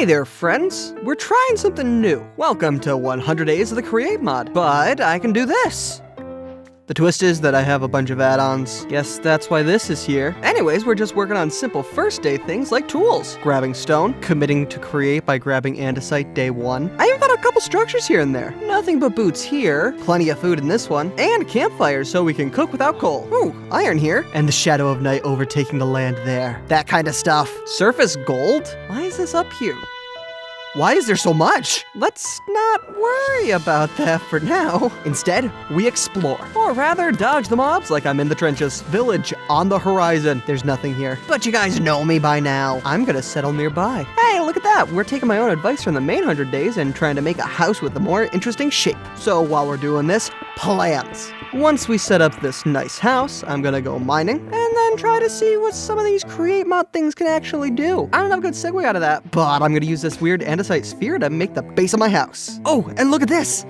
Hey there, friends. We're trying something new. Welcome to 100 Days of the Create mod, but I can do this. The twist is that I have a bunch of add-ons. Guess that's why this is here. Anyways, we're just working on simple first day things like tools. Grabbing stone, committing to create by grabbing andesite day 1. I even found a couple structures here and there. Nothing but boots here, plenty of food in this one, and campfires so we can cook without coal. Ooh, iron here, and the shadow of night overtaking the land there. That kind of stuff. Surface gold? Why is this up here? Why is there so much? Let's not worry about that for now. Instead, we explore. Or rather, dodge the mobs like I'm in the trenches. Village on the horizon. There's nothing here. But you guys know me by now. I'm gonna settle nearby. Hey, look at that. We're taking my own advice from the main 100 days and trying to make a house with a more interesting shape. So while we're doing this, plans. Once we set up this nice house, I'm gonna go mining and then try to see what some of these create mod things can actually do. I don't have a good segue out of that, but I'm gonna use this weird andesite sphere to make the base of my house. Oh, and look at this.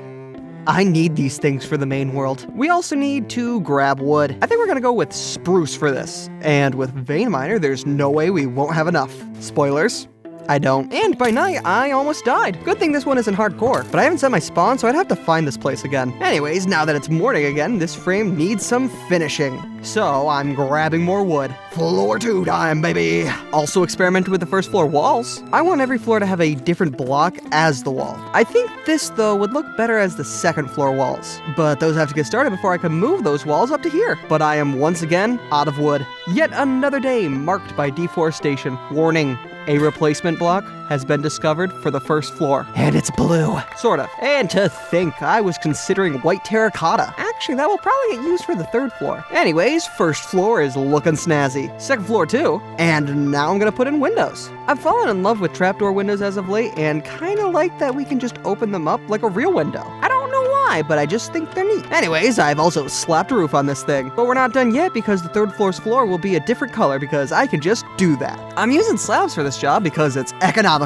I need these things for the main world. We also need to grab wood. I think we're gonna go with spruce for this. And with vein miner, there's no way we won't have enough. Spoilers. I don't. And by night, I almost died. Good thing this one isn't hardcore, but I haven't set my spawn, so I'd have to find this place again. Anyways, now that it's morning again, this frame needs some finishing. So I'm grabbing more wood. Floor 2 time, baby. Also experimented with the first floor walls. I want every floor to have a different block as the wall. I think this, though, would look better as the second floor walls. But those have to get started before I can move those walls up to here. But I am once again out of wood. Yet another day marked by deforestation. Warning. A replacement block has been discovered for the first floor. And it's blue. Sort of. And to think, I was considering white terracotta. Actually, that will probably get used for the third floor. Anyways, first floor is looking snazzy. Second floor too. And now I'm gonna put in windows. I've fallen in love with trapdoor windows as of late and kinda like that we can just open them up like a real window. I don't know why, but I just think they're neat. Anyways, I've also slapped a roof on this thing. But we're not done yet because the third floor's floor will be a different color because I can just do that. I'm using slabs for this job because it's economical.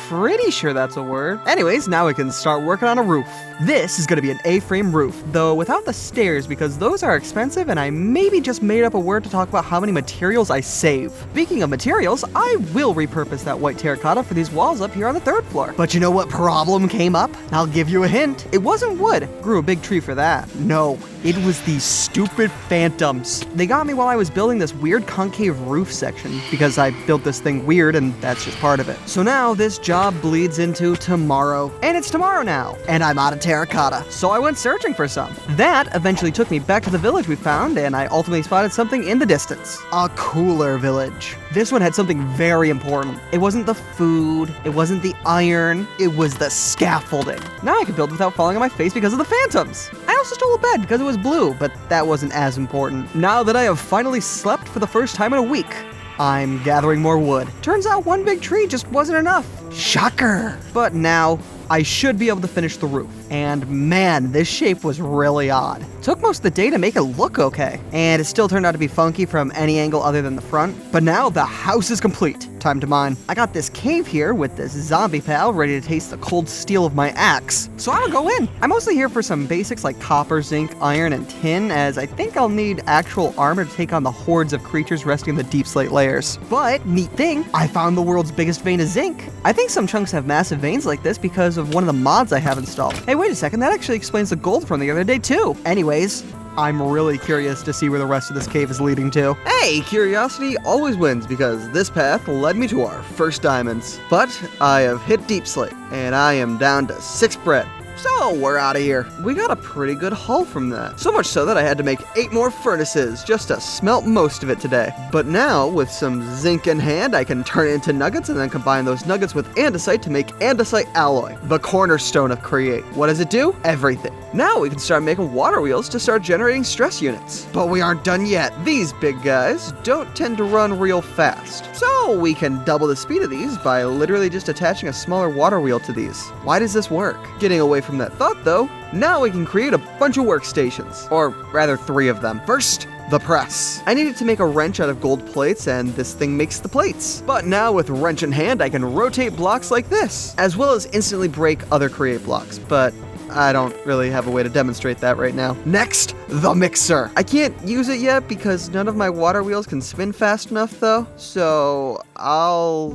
Pretty sure that's a word. Anyways, now we can start working on a roof. This is gonna be an A-frame roof, though without the stairs because those are expensive and I maybe just made up a word to talk about how many materials I save. Speaking of materials, I will repurpose that white terracotta for these walls up here on the third floor. But you know what problem came up? I'll give you a hint. It wasn't wood. Grew a big tree for that. No, it was these stupid phantoms. They got me while I was building this weird concave roof section because I built this thing weird and that's just part of it. So now this job bleeds into tomorrow. And it's tomorrow now. And I'm out of terracotta. So I went searching for some. That eventually took me back to the village we found and I ultimately spotted something in the distance. A cooler village. This one had something very important. It wasn't the food. It wasn't the iron. It was the scaffolding. Now I can build without falling on my face because of the phantoms. I also stole a bed because it was blue, but that wasn't as important. Now that I have finally slept for the first time in a week, I'm gathering more wood. Turns out one big tree just wasn't enough. Shocker. But now, I should be able to finish the roof. And man, this shape was really odd. Took most of the day to make it look okay. And it still turned out to be funky from any angle other than the front. But now the house is complete. Time to mine. I got this cave here with this zombie pal ready to taste the cold steel of my axe. So I'll go in. I'm mostly here for some basics like copper, zinc, iron, and tin, as I think I'll need actual armor to take on the hordes of creatures resting in the deep slate layers. But, neat thing, I found the world's biggest vein of zinc. I think some chunks have massive veins like this because of one of the mods I have installed. Hey, wait a second, that actually explains the gold from the other day too. Anyways, I'm really curious to see where the rest of this cave is leading to. Hey, curiosity always wins because this path led me to our first diamonds. But I have hit deep slate and I am down to 6 bread. So we're out of here. We got a pretty good haul from that. So much so that I had to make 8 more furnaces just to smelt most of it today. But now, with some zinc in hand, I can turn it into nuggets and then combine those nuggets with andesite to make andesite alloy, the cornerstone of Create. What does it do? Everything. Now we can start making water wheels to start generating stress units. But we aren't done yet. These big guys don't tend to run real fast. So we can double the speed of these by literally just attaching a smaller water wheel to these. Why does this work? Getting away from that thought though, now we can create a bunch of workstations. Or rather 3 of them. First, the press. I needed to make a wrench out of gold plates and this thing makes the plates. But now with wrench in hand I can rotate blocks like this, as well as instantly break other Create blocks. But I don't really have a way to demonstrate that right now. Next, the mixer. I can't use it yet because none of my water wheels can spin fast enough though, so I'll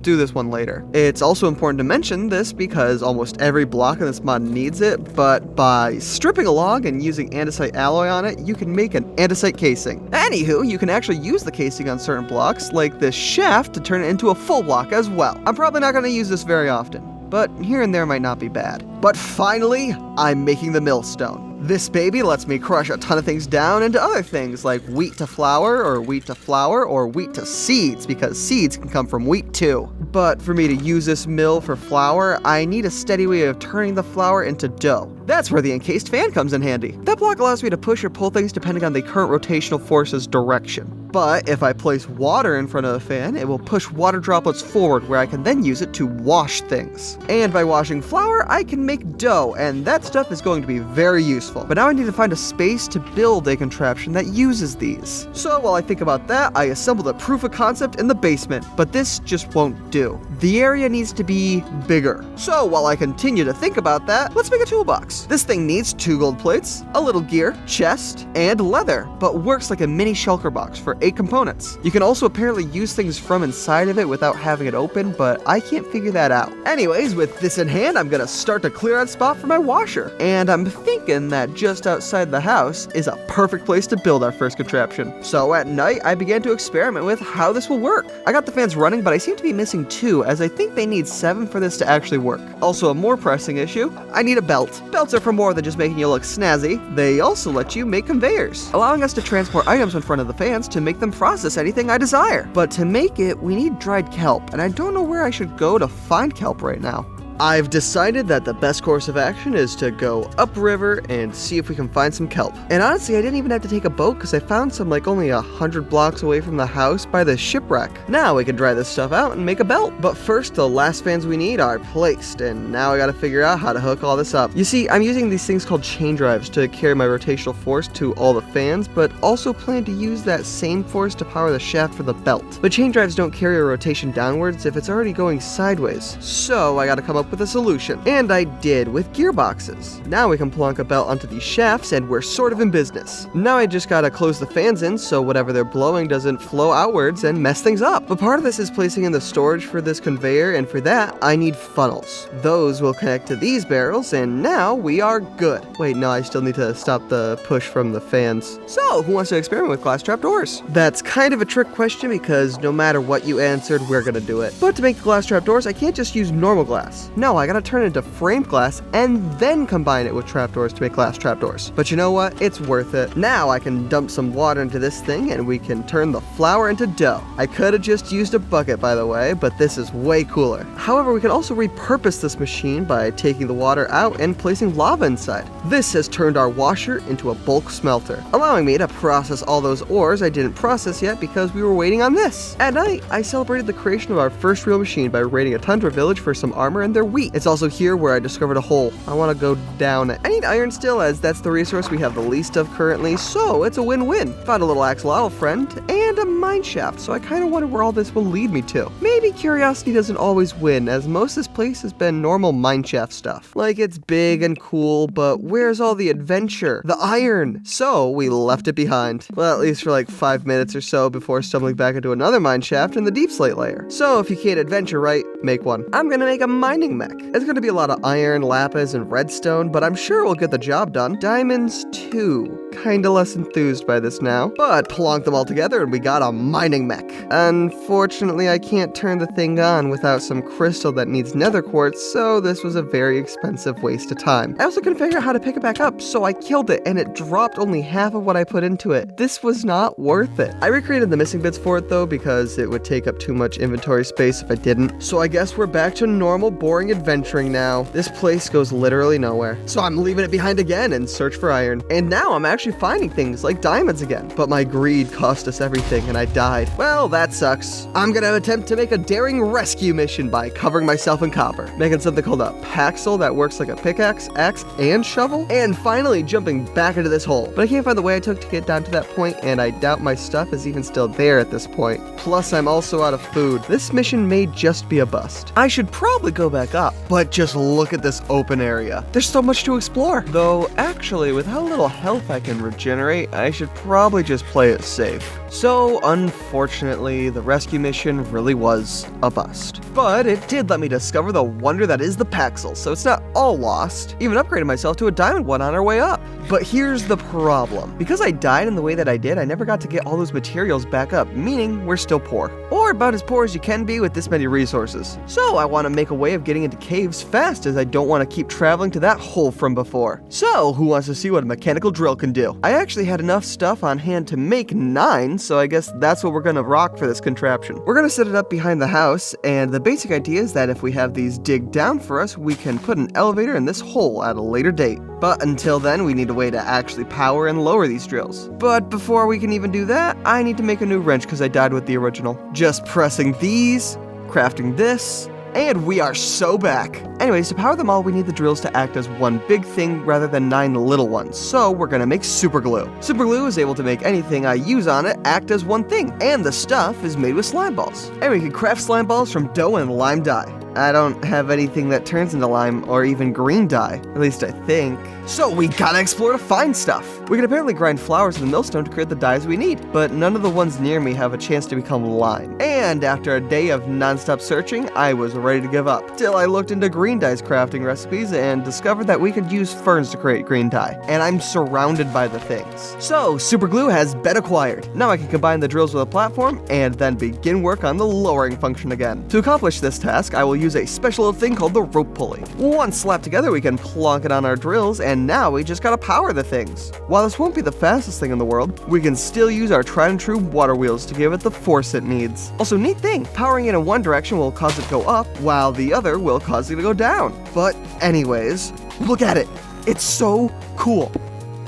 do this one later. It's also important to mention this because almost every block in this mod needs it, but by stripping a log and using andesite alloy on it, you can make an andesite casing. Anywho, you can actually use the casing on certain blocks, like this shaft, to turn it into a full block as well. I'm probably not going to use this very often, but here and there might not be bad. But finally, I'm making the millstone. This baby lets me crush a ton of things down into other things like wheat to flour, or wheat to flour, or wheat to seeds, because seeds can come from wheat too. But for me to use this mill for flour, I need a steady way of turning the flour into dough. That's where the encased fan comes in handy. That block allows me to push or pull things depending on the current rotational force's direction. But if I place water in front of the fan, it will push water droplets forward where I can then use it to wash things. And by washing flour, I can make dough, and that stuff is going to be very useful. But now I need to find a space to build a contraption that uses these. So while I think about that, I assembled a proof of concept in the basement, but this just won't do. The area needs to be bigger. So while I continue to think about that, let's make a toolbox. This thing needs 2 gold plates, a little gear, chest, and leather, but works like a mini shulker box for 8 components. You can also apparently use things from inside of it without having it open, but I can't figure that out. Anyways, with this in hand, I'm gonna start to clear out spot for my washer. And I'm thinking that just outside the house is a perfect place to build our first contraption. So at night, I began to experiment with how this will work. I got the fans running, but I seem to be missing 2, as I think they need 7 for this to actually work. Also, a more pressing issue, I need a belt. Belts are for more than just making you look snazzy. They also let you make conveyors, allowing us to transport items in front of the fans to make them process anything I desire. But to make it, we need dried kelp, and I don't know where I should go to find kelp right now. I've decided that the best course of action is to go upriver and see if we can find some kelp. And honestly, I didn't even have to take a boat because I found some like only 100 blocks away from the house by the shipwreck. Now we can dry this stuff out and make a belt. But first, the last fans we need are placed, and now I gotta figure out how to hook all this up. You see, I'm using these things called chain drives to carry my rotational force to all the fans, but also plan to use that same force to power the shaft for the belt. But chain drives don't carry a rotation downwards if it's already going sideways. So I gotta come up with a solution. And I did, with gearboxes. Now we can plonk a belt onto these shafts and we're sort of in business. Now I just gotta close the fans in so whatever they're blowing doesn't flow outwards and mess things up. But part of this is placing in the storage for this conveyor, and for that I need funnels. Those will connect to these barrels, and now we are good. Wait, no, I still need to stop the push from the fans. So, who wants to experiment with glass trapdoors? That's kind of a trick question because no matter what you answered, we're gonna do it. But to make the glass trapdoors, I can't just use normal glass. No, I gotta turn it into framed glass and then combine it with trapdoors to make glass trapdoors. But you know what? It's worth it. Now I can dump some water into this thing and we can turn the flour into dough. I could have just used a bucket, by the way, but this is way cooler. However, we can also repurpose this machine by taking the water out and placing lava inside. This has turned our washer into a bulk smelter, allowing me to process all those ores I didn't process yet because we were waiting on this. At night, I celebrated the creation of our first real machine by raiding a tundra village for some armor and their wheat. It's also here where I discovered a hole. I want to go down it. I need iron still, as that's the resource we have the least of currently, so it's a win-win. Found a little axolotl friend and a mine shaft, so I kind of wonder where all this will lead me to. Maybe curiosity doesn't always win, as most of this place has been normal mine shaft stuff. Like, it's big and cool, but where's all the adventure? The iron! So we left it behind. Well, at least for like 5 minutes or so before stumbling back into another mine shaft in the deep slate layer. So if you can't adventure right, make one. I'm gonna make a mining mech. It's gonna be a lot of iron, lapis, and redstone, but I'm sure we'll get the job done. Diamonds too. Kinda less enthused by this now, but plonk them all together and we got a mining mech. Unfortunately, I can't turn the thing on without some crystal that needs nether quartz, so this was a very expensive waste of time. I also couldn't figure out how to pick it back up, so I killed it and it dropped only half of what I put into it. This was not worth it. I recreated the missing bits for it though, because it would take up too much inventory space if I didn't. So I guess we're back to normal, boring adventuring now. This place goes literally nowhere. So I'm leaving it behind again and search for iron. And now I'm actually finding things like diamonds again. But my greed cost us everything and I died. Well, that sucks. I'm gonna attempt to make a daring rescue mission by covering myself in copper, making something called a paxel that works like a pickaxe, axe, and shovel, and finally jumping back into this hole. But I can't find the way I took to get down to that point, and I doubt my stuff is even still there at this point. Plus, I'm also out of food. This mission may just be a bust. I should probably go back wake up. But just look at this open area. There's so much to explore. Though, actually, with how little health I can regenerate, I should probably just play it safe. So, unfortunately, the rescue mission really was a bust. But it did let me discover the wonder that is the Paxel, so it's not all lost. Even upgraded myself to a diamond one on our way up. But here's the problem. Because I died in the way that I did, I never got to get all those materials back up, meaning we're still poor. Or about as poor as you can be with this many resources. So I want to make a way of getting into caves fast, as I don't want to keep traveling to that hole from before. So, who wants to see what a mechanical drill can do? I actually had enough stuff on hand to make 9, so I guess that's what we're gonna rock for this contraption. We're gonna set it up behind the house, and the basic idea is that if we have these dig down for us, we can put an elevator in this hole at a later date. But until then, we need a way to actually power and lower these drills. But before we can even do that, I need to make a new wrench because I died with the original. Just pressing these, crafting this, and we are so back. Anyways, to power them all, we need the drills to act as one big thing rather than 9 little ones. So we're gonna make super glue. Super glue is able to make anything I use on it act as one thing. And the stuff is made with slime balls. And we can craft slime balls from dough and lime dye. I don't have anything that turns into lime or even green dye. At least I think. So we gotta explore to find stuff. We can apparently grind flowers in the millstone to create the dyes we need, but none of the ones near me have a chance to become lime. And after a day of non-stop searching, I was ready to give up. Till I looked into green dye's crafting recipes and discovered that we could use ferns to create green dye. And I'm surrounded by the things. So, super glue has been acquired. Now I can combine the drills with a platform and then begin work on the lowering function again. To accomplish this task, I will use a special thing called the rope pulley. Once slapped together, we can plonk it on our drills, and now we just gotta power the things. While this won't be the fastest thing in the world, we can still use our tried and true water wheels to give it the force it needs. Also, neat thing, powering it in one direction will cause it to go up, while the other will cause it to go down. But anyways, look at it. It's so cool.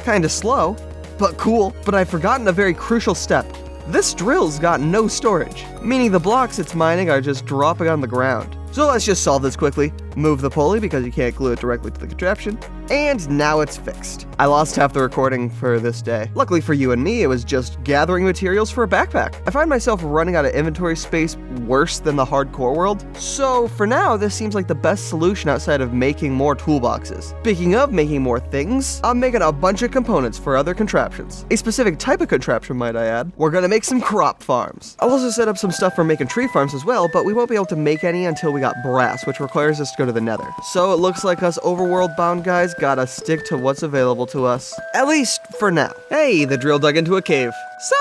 Kinda slow, but cool. But I've forgotten a very crucial step. This drill's got no storage, meaning the blocks it's mining are just dropping on the ground. So let's just solve this quickly. Move the pulley because you can't glue it directly to the contraption. And now it's fixed. I lost half the recording for this day. Luckily for you and me, it was just gathering materials for a backpack. I find myself running out of inventory space worse than the hardcore world. So for now, this seems like the best solution outside of making more toolboxes. Speaking of making more things, I'm making a bunch of components for other contraptions. A specific type of contraption, might I add. We're gonna make some crop farms. I'll also set up some stuff for making tree farms as well, but we won't be able to make any until we got brass, which requires us to go to the Nether. So it looks like us overworld bound guys gotta stick to what's available to us. At least for now. Hey, the drill dug into a cave.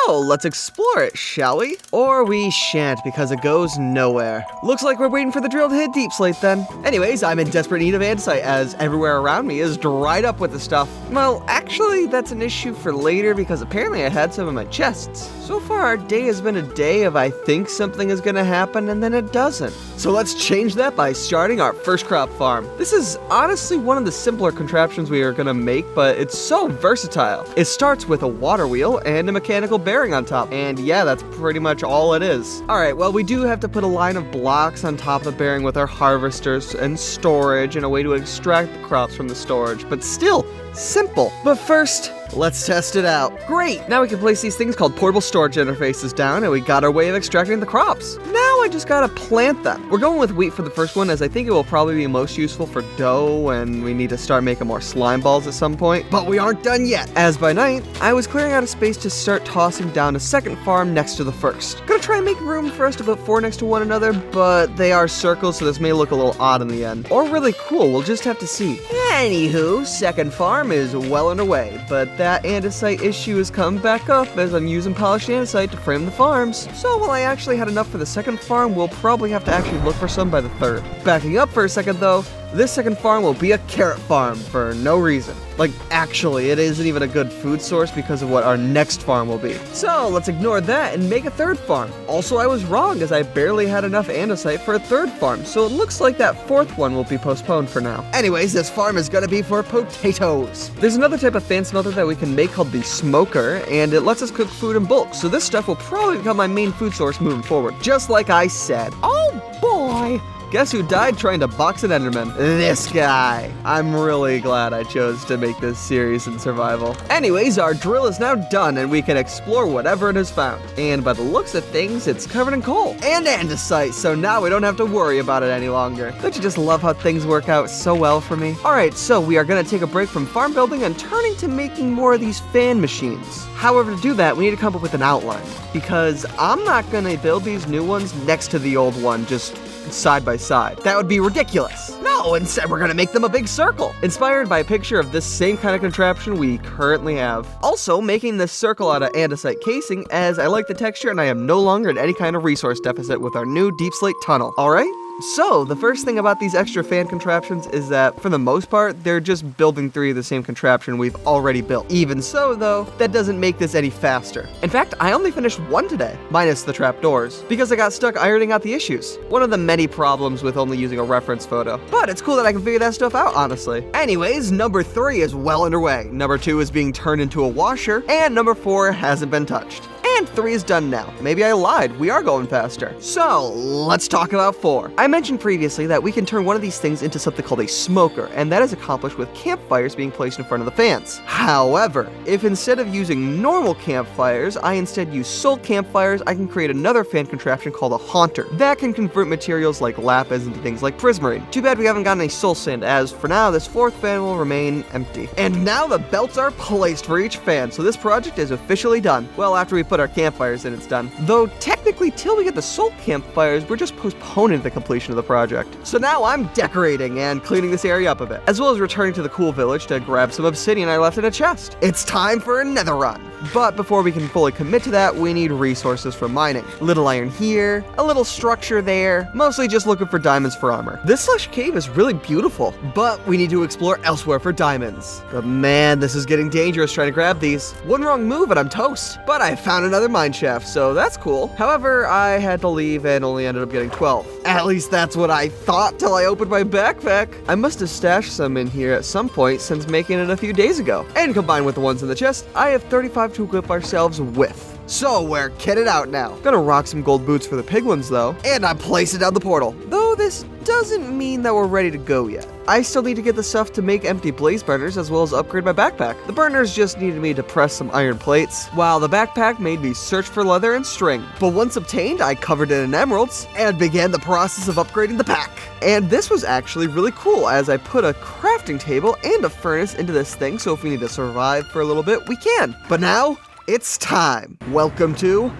So let's explore it, shall we? Or we shan't because it goes nowhere. Looks like we're waiting for the drill to hit deep slate then. Anyways, I'm in desperate need of andesite as everywhere around me is dried up with the stuff. Well, actually that's an issue for later because apparently I had some in my chests. So far our day has been a day of I think something is gonna happen and then it doesn't. So let's change that by starting our first crop farm. This is honestly one of the simpler contraptions we are gonna make, but it's so versatile. It starts with a water wheel and a mechanical bearing on top, and yeah, that's pretty much all it is. Alright, well we do have to put a line of blocks on top of the bearing with our harvesters and storage and a way to extract the crops from the storage, but still, simple. But first, let's test it out. Great! Now we can place these things called portable storage interfaces down, and we got our way of extracting the crops. Now I just gotta plant them. We're going with wheat for the first one, as I think it will probably be most useful for dough, and we need to start making more slime balls at some point. But we aren't done yet! As by night, I was clearing out a space to start tossing down a second farm next to the first. Gonna try and make room for us to put 4 next to one another, but they are circles, so this may look a little odd in the end. Or really cool, we'll just have to see. Anywho, second farm is well underway, but that andesite issue has come back up as I'm using polished andesite to frame the farms. So while I actually had enough for the second farm, we'll probably have to actually look for some by the third. Backing up for a second though, this second farm will be a carrot farm for no reason. Like, actually, it isn't even a good food source because of what our next farm will be. So let's ignore that and make a third farm. Also, I was wrong as I barely had enough andesite for a third farm, so it looks like that fourth one will be postponed for now. Anyways, this farm is gonna be for potatoes. There's another type of fan smelter that we can make called the smoker, and it lets us cook food in bulk, so this stuff will probably become my main food source moving forward. Just like I said. Oh boy! Guess who died trying to box an Enderman? This guy. I'm really glad I chose to make this series in survival. Anyways, our drill is now done and we can explore whatever it has found. And by the looks of things, it's covered in coal and andesite, so now we don't have to worry about it any longer. Don't you just love how things work out so well for me? Alright, so we are gonna take a break from farm building and turning to making more of these fan machines. However, to do that, we need to come up with an outline, because I'm not gonna build these new ones next to the old one, just side by side. That would be ridiculous. No, instead we're gonna make them a big circle, inspired by a picture of this same kind of contraption we currently have. Also, making this circle out of andesite casing, as I like the texture and I am no longer in any kind of resource deficit with our new deep slate tunnel. Alright? So, the first thing about these extra fan contraptions is that, for the most part, they're just building 3 of the same contraption we've already built. Even so, though, that doesn't make this any faster. In fact, I only finished 1 today, minus the trapdoors, because I got stuck ironing out the issues. One of the many problems with only using a reference photo. But it's cool that I can figure that stuff out, honestly. Anyways, number 3 is well underway. Number 2 is being turned into a washer, and number 4 hasn't been touched. And 3 is done now. Maybe I lied, we are going faster. So, let's talk about 4. I mentioned previously that we can turn one of these things into something called a smoker, and that is accomplished with campfires being placed in front of the fans. However, if instead of using normal campfires, I instead use soul campfires, I can create another fan contraption called a haunter. That can convert materials like lapis into things like prismarine. Too bad we haven't gotten any soul sand, as for now, this 4th fan will remain empty. And now the belts are placed for each fan, so this project is officially done. Well, after we put our campfires in, it's done. Though technically, till we get the soul campfires, we're just postponing the completion of the project. So now I'm decorating and cleaning this area up a bit, as well as returning to the cool village to grab some obsidian I left in a chest. It's time for a nether run. But before we can fully commit to that, we need resources from mining. Little iron here, a little structure there, mostly just looking for diamonds for armor. This lush cave is really beautiful, but we need to explore elsewhere for diamonds. But man, this is getting dangerous trying to grab these. One wrong move and I'm toast. But I found another mine shaft, so that's cool. However, I had to leave and only ended up getting 12. At least that's what I thought till I opened my backpack. I must have stashed some in here at some point since making it a few days ago. And combined with the ones in the chest, I have 35 to equip ourselves with. So we're kitted out now. Gonna rock some gold boots for the piglins though. And I'm placing down the portal. Though this doesn't mean that we're ready to go yet. I still need to get the stuff to make empty blaze burners as well as upgrade my backpack. The burners just needed me to press some iron plates, while the backpack made me search for leather and string. But once obtained, I covered it in emeralds and began the process of upgrading the pack. And this was actually really cool, as I put a crafting table and a furnace into this thing, so if we need to survive for a little bit, we can. But now, it's time. Welcome to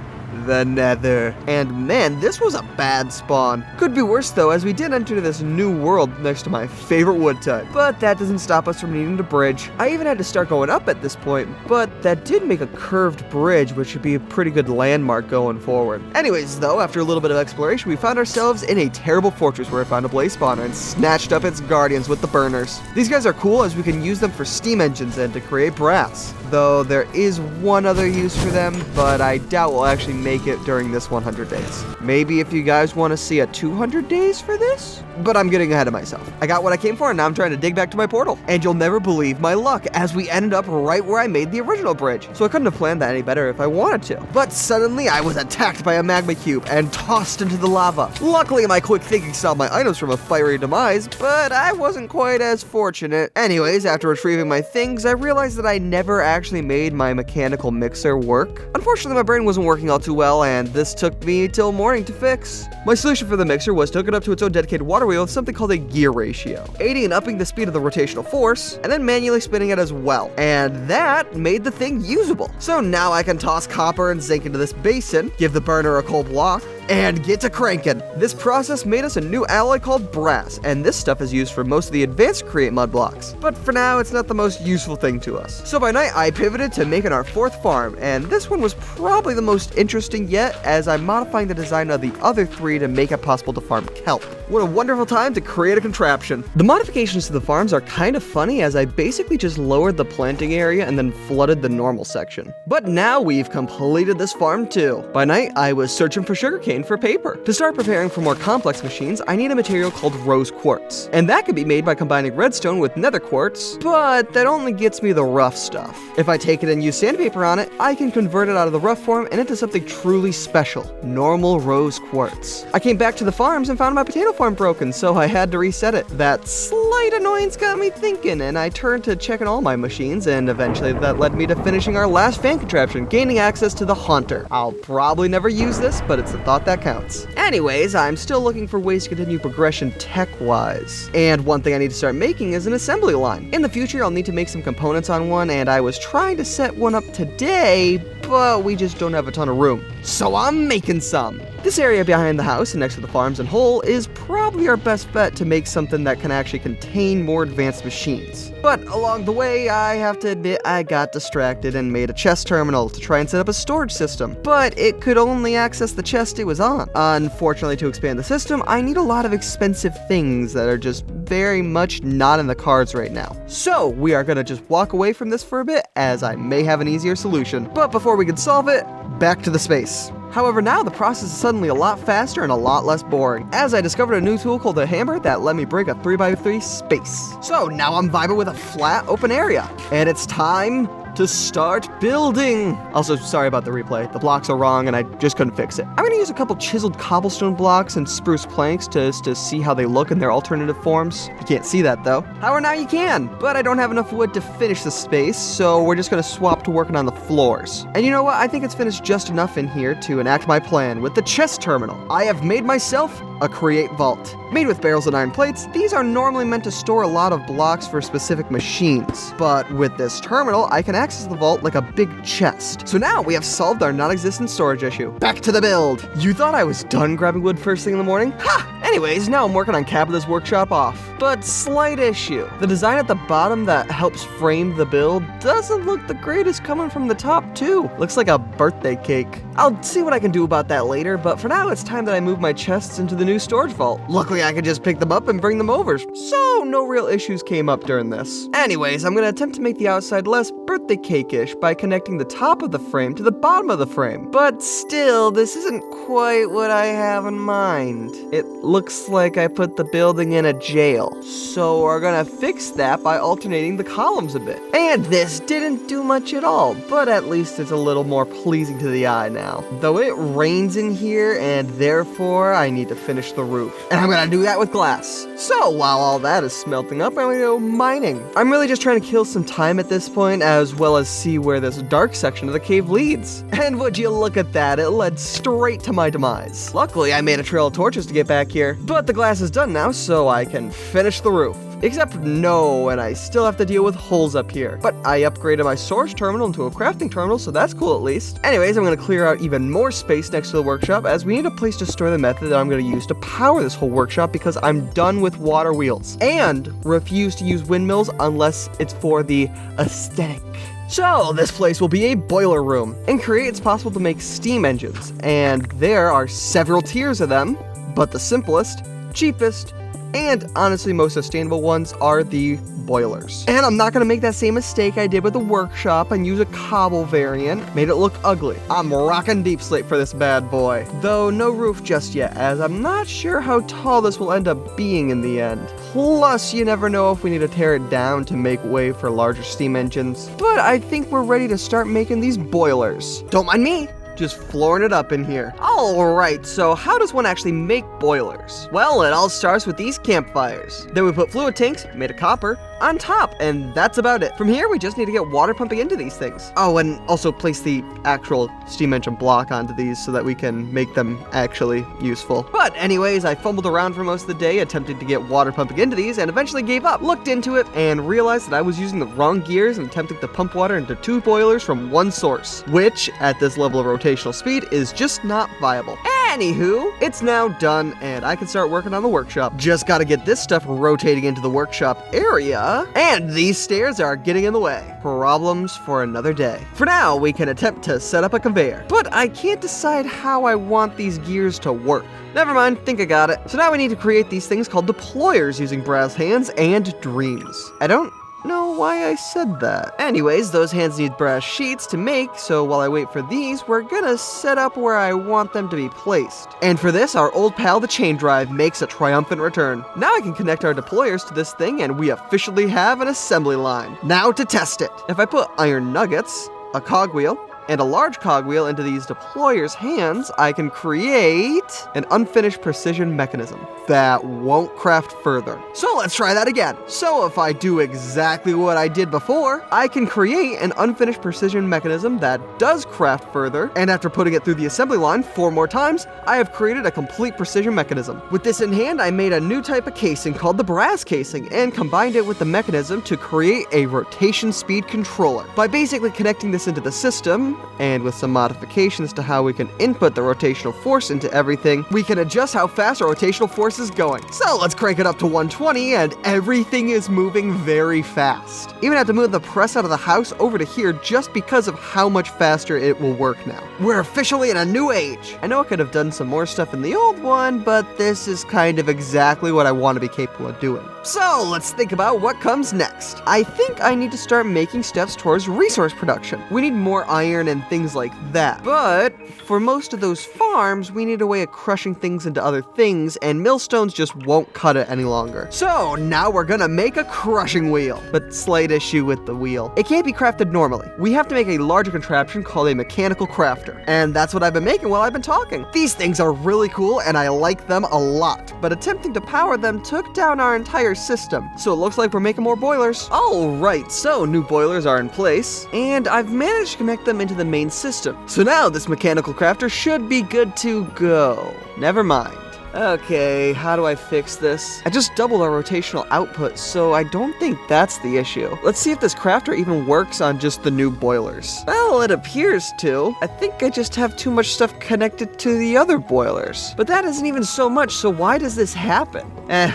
the Nether. And man, this was a bad spawn. Could be worse though, as we did enter this new world next to my favorite wood type. But that doesn't stop us from needing to bridge. I even had to start going up at this point, but that did make a curved bridge, which should be a pretty good landmark going forward. Anyways though, after a little bit of exploration, we found ourselves in a terrible fortress where I found a blaze spawner and snatched up its guardians with the burners. These guys are cool as we can use them for steam engines and to create brass. Though there is one other use for them, but I doubt we'll actually make it during this 100 days. Maybe if you guys want to see a 200 days for this? But I'm getting ahead of myself. I got what I came for and now I'm trying to dig back to my portal. And you'll never believe my luck, as we ended up right where I made the original bridge. So I couldn't have planned that any better if I wanted to. But suddenly I was attacked by a magma cube and tossed into the lava. Luckily my quick thinking stopped my items from a fiery demise, but I wasn't quite as fortunate. Anyways, after retrieving my things, I realized that I never actually made my mechanical mixer work. Unfortunately, my brain wasn't working all too well, and this took me till morning to fix. My solution for the mixer was to hook it up to its own dedicated water wheel with something called a gear ratio, aiding and upping the speed of the rotational force, and then manually spinning it as well. And that made the thing usable. So now I can toss copper and zinc into this basin, give the burner a cold block, and get to cranking. This process made us a new alloy called brass, and this stuff is used for most of the advanced create mud blocks. But for now, it's not the most useful thing to us. So by night, I pivoted to making our 4th farm, and this one was probably the most interesting yet, as I'm modifying the design of the other 3 to make it possible to farm kelp. What a wonderful time to create a contraption. The modifications to the farms are kind of funny, as I basically just lowered the planting area and then flooded the normal section. But now we've completed this farm too. By night, I was searching for sugarcane for paper. To start preparing for more complex machines, I need a material called rose quartz. And that can be made by combining redstone with nether quartz, but that only gets me the rough stuff. If I take it and use sandpaper on it, I can convert it out of the rough form and into something truly special, normal rose quartz. I came back to the farms and found my potato farm platform broken, so I had to reset it. That slight annoyance got me thinking, and I turned to checking all my machines, and eventually that led me to finishing our last fan contraption, gaining access to the Haunter. I'll probably never use this, but it's the thought that counts. Anyways, I'm still looking for ways to continue progression tech-wise. And one thing I need to start making is an assembly line. In the future, I'll need to make some components on one, and I was trying to set one up today, but we just don't have a ton of room. So I'm making some. This area behind the house and next to the farms and hole is probably our best bet to make something that can actually contain more advanced machines. But along the way, I have to admit I got distracted and made a chest terminal to try and set up a storage system, but it could only access the chest it was on. Unfortunately, to expand the system, I need a lot of expensive things that are just very much not in the cards right now. So we are gonna just walk away from this for a bit, as I may have an easier solution. But before we can solve it, back to the space. However, now the process is suddenly a lot faster and a lot less boring, as I discovered a new tool called the hammer that let me break a 3x3 space. So now I'm vibing with a flat open area, and it's time to start building. Also, sorry about the replay. The blocks are wrong and I just couldn't fix it. I'm gonna use a couple chiseled cobblestone blocks and spruce planks to see how they look in their alternative forms. You can't see that though. However, now you can, but I don't have enough wood to finish the space, so we're just gonna swap to working on the floors. And you know what? I think it's finished just enough in here to enact my plan with the chest terminal. I have made myself a create vault. Made with barrels and iron plates, these are normally meant to store a lot of blocks for specific machines. But with this terminal, I can access the vault like a big chest. So now we have solved our non-existent storage issue. Back to the build. You thought I was done grabbing wood first thing in the morning? Ha! Anyways, now I'm working on capping this workshop off. But slight issue. The design at the bottom that helps frame the build doesn't look the greatest coming from the top too. Looks like a birthday cake. I'll see what I can do about that later, but for now it's time that I move my chests into the new storage vault. Luckily I could just pick them up and bring them over, so no real issues came up during this. Anyways, I'm gonna attempt to make the outside less birthday cake-ish by connecting the top of the frame to the bottom of the frame. But still, this isn't quite what I have in mind. It looks like I put the building in a jail. So we're gonna fix that by alternating the columns a bit. And this didn't do much at all, but at least it's a little more pleasing to the eye now. Though it rains in here, and therefore I need to finish the roof. And I'm gonna do that with glass. So while all that is smelting up, I'm gonna go mining. I'm really just trying to kill some time at this point, as well as see where this dark section of the cave leads. And would you look at that, it led straight to my demise. Luckily, I made a trail of torches to get back here, but the glass is done now, so I can finish the roof. Except no, and I still have to deal with holes up here. But I upgraded my storage terminal into a crafting terminal, so that's cool at least. Anyways, I'm gonna clear out even more space next to the workshop, as we need a place to store the method that I'm gonna use to power this whole workshop, because I'm done with water wheels. And refuse to use windmills unless it's for the aesthetic. So, this place will be a boiler room. In Korea, it's possible to make steam engines, and there are several tiers of them, but the simplest, cheapest, and honestly most sustainable ones are the boilers. And I'm not gonna make that same mistake I did with the workshop and use a cobble variant. Made it look ugly. I'm rocking deep slate for this bad boy. Though no roof just yet, as I'm not sure how tall this will end up being in the end. Plus, you never know if we need to tear it down to make way for larger steam engines. But I think we're ready to start making these boilers. Don't mind me. Just flooring it up in here. Alright, so how does one actually make boilers? Well, it all starts with these campfires. Then we put fluid tanks, made of copper, on top, and that's about it. From here, we just need to get water pumping into these things. Oh, and also place the actual steam engine block onto these so that we can make them actually useful. But anyways, I fumbled around for most of the day attempting to get water pumping into these and eventually gave up. Looked into it and realized that I was using the wrong gears and attempting to pump water into 2 boilers from 1 source, which at this level of rotational speed is just not viable. Anywho, it's now done and I can start working on the workshop. Just gotta get this stuff rotating into the workshop area, and these stairs are getting in the way. Problems for another day. For now, we can attempt to set up a conveyor, but I can't decide how I want these gears to work. Never mind, think I got it. So now we need to create these things called deployers using brass hands and dreams. I don't know why I said that. Anyways, those hands need brass sheets to make, so while I wait for these, we're gonna set up where I want them to be placed. And for this, our old pal the chain drive makes a triumphant return. Now I can connect our deployers to this thing and we officially have an assembly line. Now to test it. If I put iron nuggets, a cogwheel, and a large cogwheel into these deployers' hands, I can create an unfinished precision mechanism that won't craft further. So let's try that again. So if I do exactly what I did before, I can create an unfinished precision mechanism that does craft further, and after putting it through the assembly line 4 more times, I have created a complete precision mechanism. With this in hand, I made a new type of casing called the brass casing and combined it with the mechanism to create a rotation speed controller. By basically connecting this into the system, and with some modifications to how we can input the rotational force into everything, we can adjust how fast our rotational force is going. So let's crank it up to 120 and everything is moving very fast. Even have to move the press out of the house over to here just because of how much faster it will work now. We're officially in a new age. I know I could have done some more stuff in the old one, but this is kind of exactly what I want to be capable of doing. So let's think about what comes next. I think I need to start making steps towards resource production. We need more iron and things like that. But for most of those farms, we need a way of crushing things into other things, and millstones just won't cut it any longer. So now we're gonna make a crushing wheel. But slight issue with the wheel. It can't be crafted normally. We have to make a larger contraption called a mechanical crafter. And that's what I've been making while I've been talking. These things are really cool and I like them a lot. But attempting to power them took down our entire system. So it looks like we're making more boilers. Alright, so new boilers are in place. And I've managed to connect them into the main system. So now this mechanical crafter should be good to go. Never mind. Okay, how do I fix this? I just doubled our rotational output, so I don't think that's the issue. Let's see if this crafter even works on just the new boilers. Well, it appears to. I think I just have too much stuff connected to the other boilers. But that isn't even so much, so why does this happen?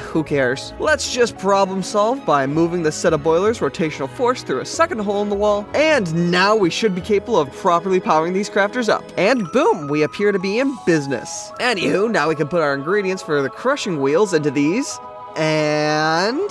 Who cares? Let's just problem solve by moving the set of boilers' rotational force through a second hole in the wall, and now we should be capable of properly powering these crafters up. And boom, we appear to be in business. Anywho, now we can put our ingredients for the crushing wheels into these, and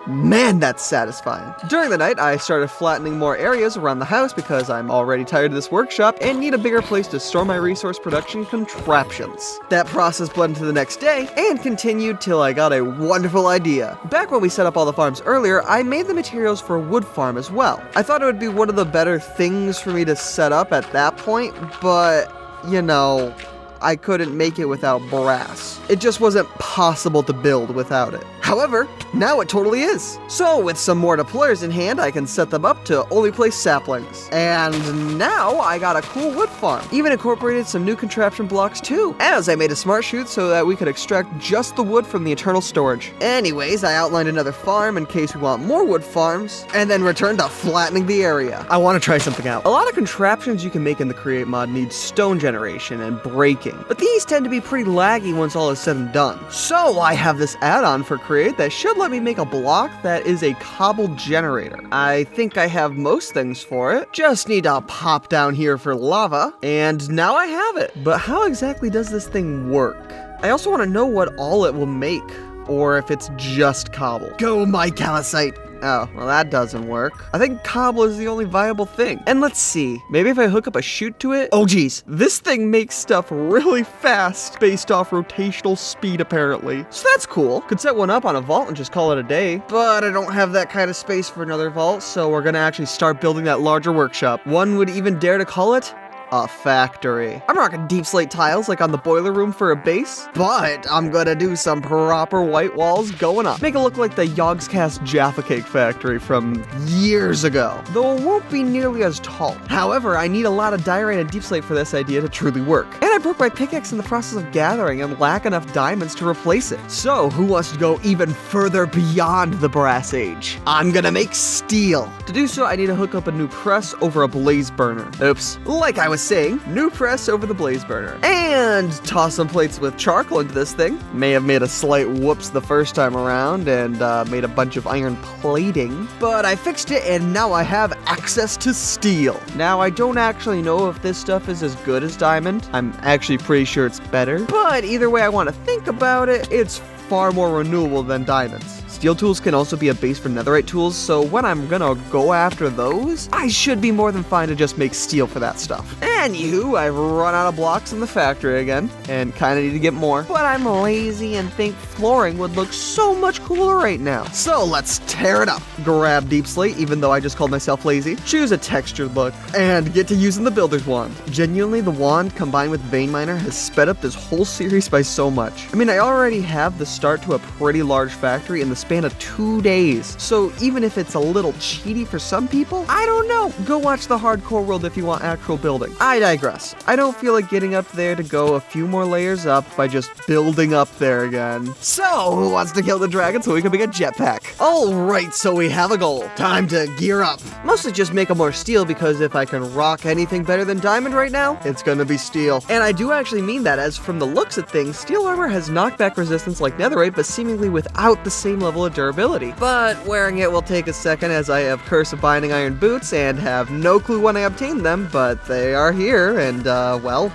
man, that's satisfying. During the night, I started flattening more areas around the house because I'm already tired of this workshop and need a bigger place to store my resource production contraptions. That process bled into the next day and continued till I got a wonderful idea. Back when we set up all the farms earlier, I made the materials for a wood farm as well. I thought it would be one of the better things for me to set up at that point, but, you know, I couldn't make it without brass. It just wasn't possible to build without it. However, now it totally is. So with some more deployers in hand, I can set them up to only place saplings. And now I got a cool wood farm. Even incorporated some new contraption blocks too, as I made a smart chute so that we could extract just the wood from the internal storage. Anyways, I outlined another farm in case we want more wood farms, and then returned to flattening the area. I want to try something out. A lot of contraptions you can make in the Create mod need stone generation and breaking, but these tend to be pretty laggy once all is said and done. So I have this add-on for Create that should let me make a block that is a cobble generator. I think I have most things for it. Just need to pop down here for lava, and now I have it. But how exactly does this thing work? I also want to know what all it will make, or if it's just cobble. Go, my calcite! Oh, well that doesn't work. I think cobble is the only viable thing. And let's see, maybe if I hook up a chute to it? Oh geez, this thing makes stuff really fast based off rotational speed apparently. So that's cool. Could set one up on a vault and just call it a day. But I don't have that kind of space for another vault, so we're gonna actually start building that larger workshop. One would even dare to call it a factory. I'm rocking deep slate tiles like on the boiler room for a base, but I'm gonna do some proper white walls going up. Make it look like the Yogscast Jaffa Cake factory from years ago, though it won't be nearly as tall. However, I need a lot of diorite and deep slate for this idea to truly work. And I broke my pickaxe in the process of gathering and lack enough diamonds to replace it. So who wants to go even further beyond the brass age? I'm gonna make steel. To do so, I need to hook up a new press over a blaze burner. Oops. Like I was saying, new press over the blaze burner. And toss some plates with charcoal into this thing. May have made a slight whoops the first time around and made a bunch of iron plating, but I fixed it and now I have access to steel. Now I don't actually know if this stuff is as good as diamond. I'm actually pretty sure it's better, but either way I want to think about it, it's far more renewable than diamonds. Steel tools can also be a base for netherite tools, so when I'm gonna go after those, I should be more than fine to just make steel for that stuff. Anywho, I've run out of blocks in the factory again, and kinda need to get more, but I'm lazy and think flooring would look so much cooler right now. So let's tear it up. Grab Deep Slate, even though I just called myself lazy, choose a textured look, and get to using the Builder's Wand. Genuinely, the wand combined with Vein Miner has sped up this whole series by so much. I mean, I already have the start to a pretty large factory in the span of 2 days, so even if it's a little cheaty for some people, I don't know. Go watch the hardcore world if you want actual building. I digress. I don't feel like getting up there to go a few more layers up by just building up there again. So, who wants to kill the dragon so we can make a jetpack? Alright, so we have a goal. Time to gear up. Mostly just make a more steel, because if I can rock anything better than diamond right now, it's gonna be steel. And I do actually mean that, as from the looks of things, steel armor has knockback resistance like netherite, but seemingly without the same level of durability. But wearing it will take a second, as I have Curse of Binding Iron boots and have no clue when I obtained them, but they are here, and well,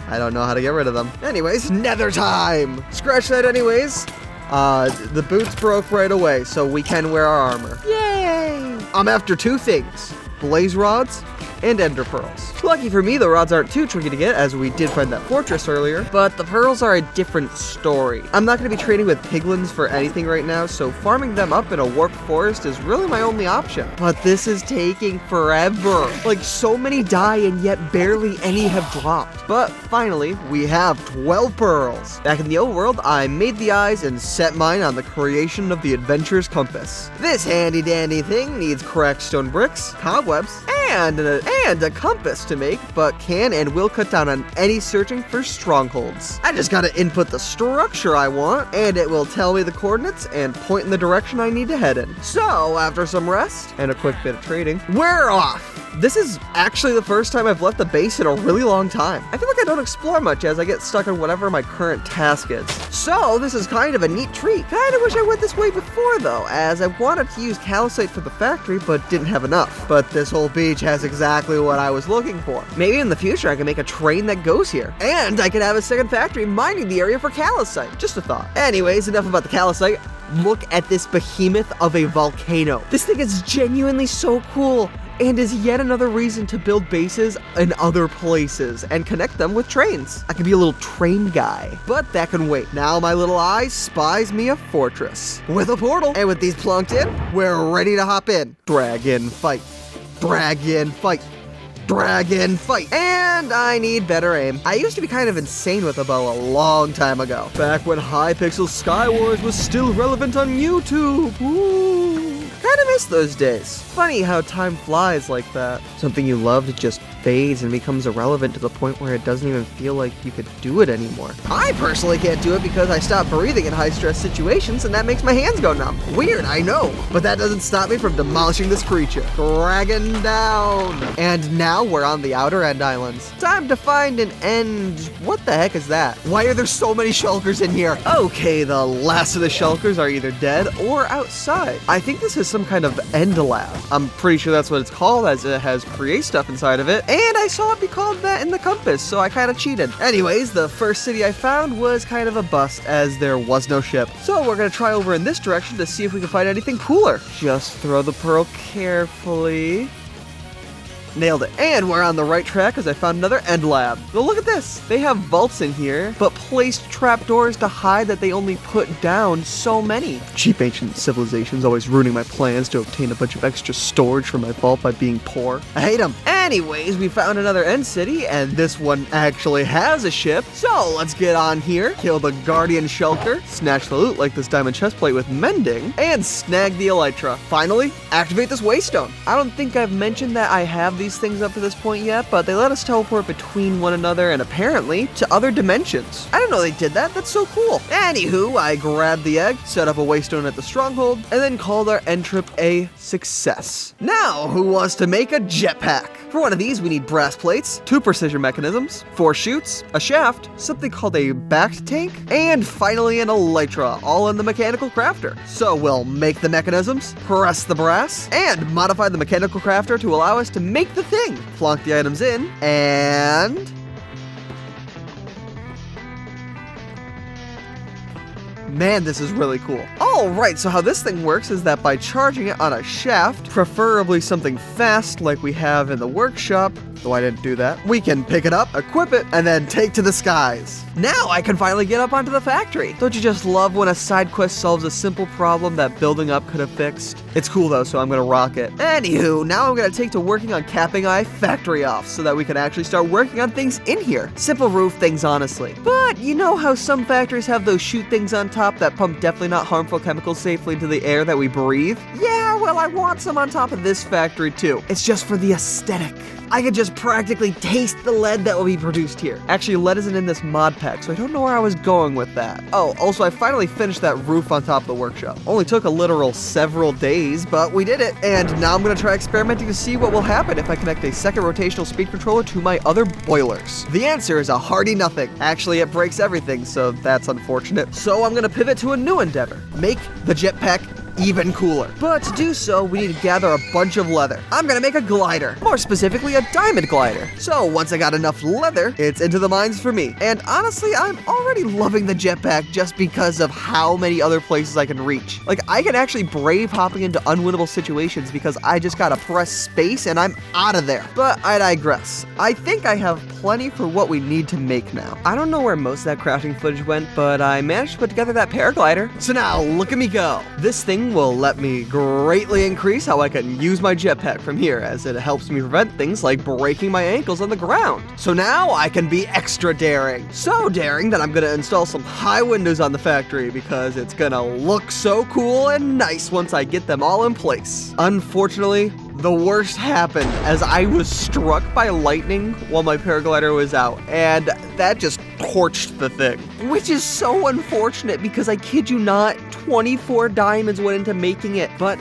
I don't know how to get rid of them. Anyways, nether time! Scratch that anyways. The boots broke right away, so we can wear our armor. Yay! I'm after 2 things: blaze rods and ender pearls. Lucky for me, the rods aren't too tricky to get, as we did find that fortress earlier, but the pearls are a different story. I'm not going to be trading with piglins for anything right now, so farming them up in a warped forest is really my only option. But this is taking forever. Like, so many die and yet barely any have dropped. But finally, we have 12 pearls. Back in the old world, I made the eyes and set mine on the creation of the adventurer's compass. This handy dandy thing needs cracked stone bricks, cobwebs, and a compass to make, but can and will cut down on any searching for strongholds. I just gotta input the structure I want, and it will tell me the coordinates and point in the direction I need to head in. So, after some rest and a quick bit of trading, we're off! This is actually the first time I've left the base in a really long time. I feel like I don't explore much, as I get stuck on whatever my current task is. So this is kind of a neat treat. Kinda wish I went this way before though, as I wanted to use calcite for the factory but didn't have enough. But this whole beach has exactly what I was looking for. Maybe in the future I can make a train that goes here. And I can have a second factory mining the area for calcite. Just a thought. Anyways, enough about the calcite. Look at this behemoth of a volcano. This thing is genuinely so cool, and is yet another reason to build bases in other places and connect them with trains. I could be a little train guy, but that can wait. Now my little eye spies me a fortress with a portal, and with these plunked in, we're ready to hop in. Dragon fight, dragon fight, dragon fight. And I need better aim. I used to be kind of insane with a bow a long time ago, back when Hypixel Skywars was still relevant on YouTube. Ooh. Kinda miss those days. Funny how time flies like that. Something you loved just fades and becomes irrelevant to the point where it doesn't even feel like you could do it anymore. I personally can't do it because I stopped breathing in high-stress situations, and that makes my hands go numb. Weird, I know, but that doesn't stop me from demolishing this creature. Dragon down! And now we're on the outer end islands. Time to find an end. What the heck is that? Why are there so many shulkers in here? Okay, the last of the shulkers are either dead or outside. I think this is some kind of end lab. I'm pretty sure that's what it's called, as it has create stuff inside of it, and I saw it be called that in the compass, so I kinda cheated. Anyways, the first city I found was kind of a bust, as there was no ship. So we're gonna try over in this direction to see if we can find anything cooler. Just throw the pearl carefully. Nailed it. And we're on the right track, as I found another end lab. Well, look at this. They have vaults in here, but placed trapdoors to hide that they only put down so many. Cheap ancient civilizations always ruining my plans to obtain a bunch of extra storage for my vault by being poor. I hate them. Anyways, we found another end city, and this one actually has a ship. So let's get on here, kill the guardian shulker, snatch the loot like this diamond chestplate with mending, and snag the elytra. Finally, activate this waystone. I don't think I've mentioned that I have these things up to this point yet, but they let us teleport between one another and apparently to other dimensions. I didn't know they did that. That's so cool. Anywho, I grabbed the egg, set up a waystone at the stronghold, and then called our end trip a success. Now, who wants to make a jetpack? For one of these, we need brass plates, 2 precision mechanisms, 4 chutes, a shaft, something called a backed tank, and finally an elytra, all in the mechanical crafter. So we'll make the mechanisms, press the brass, and modify the mechanical crafter to allow us to make the thing. Plonk the items in, and Man, this is really cool. All right, so how this thing works is that by charging it on a shaft, preferably something fast like we have in the workshop, though I didn't do that, we can pick it up, equip it, and then take to the skies. Now I can finally get up onto the factory. Don't you just love when a side quest solves a simple problem that building up could have fixed? It's cool though, so I'm gonna rock it. Anywho, now I'm gonna take to working on capping my factory off so that we can actually start working on things in here. Simple roof things, honestly. But you know how some factories have those chute things on top that pump definitely not harmful chemicals safely into the air that we breathe? Yeah, well, I want some on top of this factory too. It's just for the aesthetic. I could just practically taste the lead that will be produced here. Actually, lead isn't in this mod pack, so I don't know where I was going with that. Oh, also, I finally finished that roof on top of the workshop. Only took a literal several days, but we did it. And now I'm gonna try experimenting to see what will happen if I connect a second rotational speed controller to my other boilers. The answer is a hearty nothing. Actually, it breaks everything, so that's unfortunate. So I'm gonna pivot to a new endeavor. Make the jetpack even cooler. But to do so, we need to gather a bunch of leather. I'm gonna make a glider, more specifically a diamond glider. So once I got enough leather, it's into the mines for me. And honestly, I'm already loving the jetpack just because of how many other places I can reach. Like, I can actually brave hopping into unwinnable situations because I just gotta press space and I'm out of there. But I digress. I think I have plenty for what we need to make now. I don't know where most of that crafting footage went, but I managed to put together that paraglider. So now, look at me go. This thing will let me greatly increase how I can use my jetpack from here, as it helps me prevent things like breaking my ankles on the ground. So now I can be extra daring. So daring that I'm gonna install some high windows on the factory because it's gonna look so cool and nice once I get them all in place. Unfortunately, the worst happened as I was struck by lightning while my paraglider was out, and that just torched the thing. Which is so unfortunate because I kid you not, 24 diamonds went into making it, but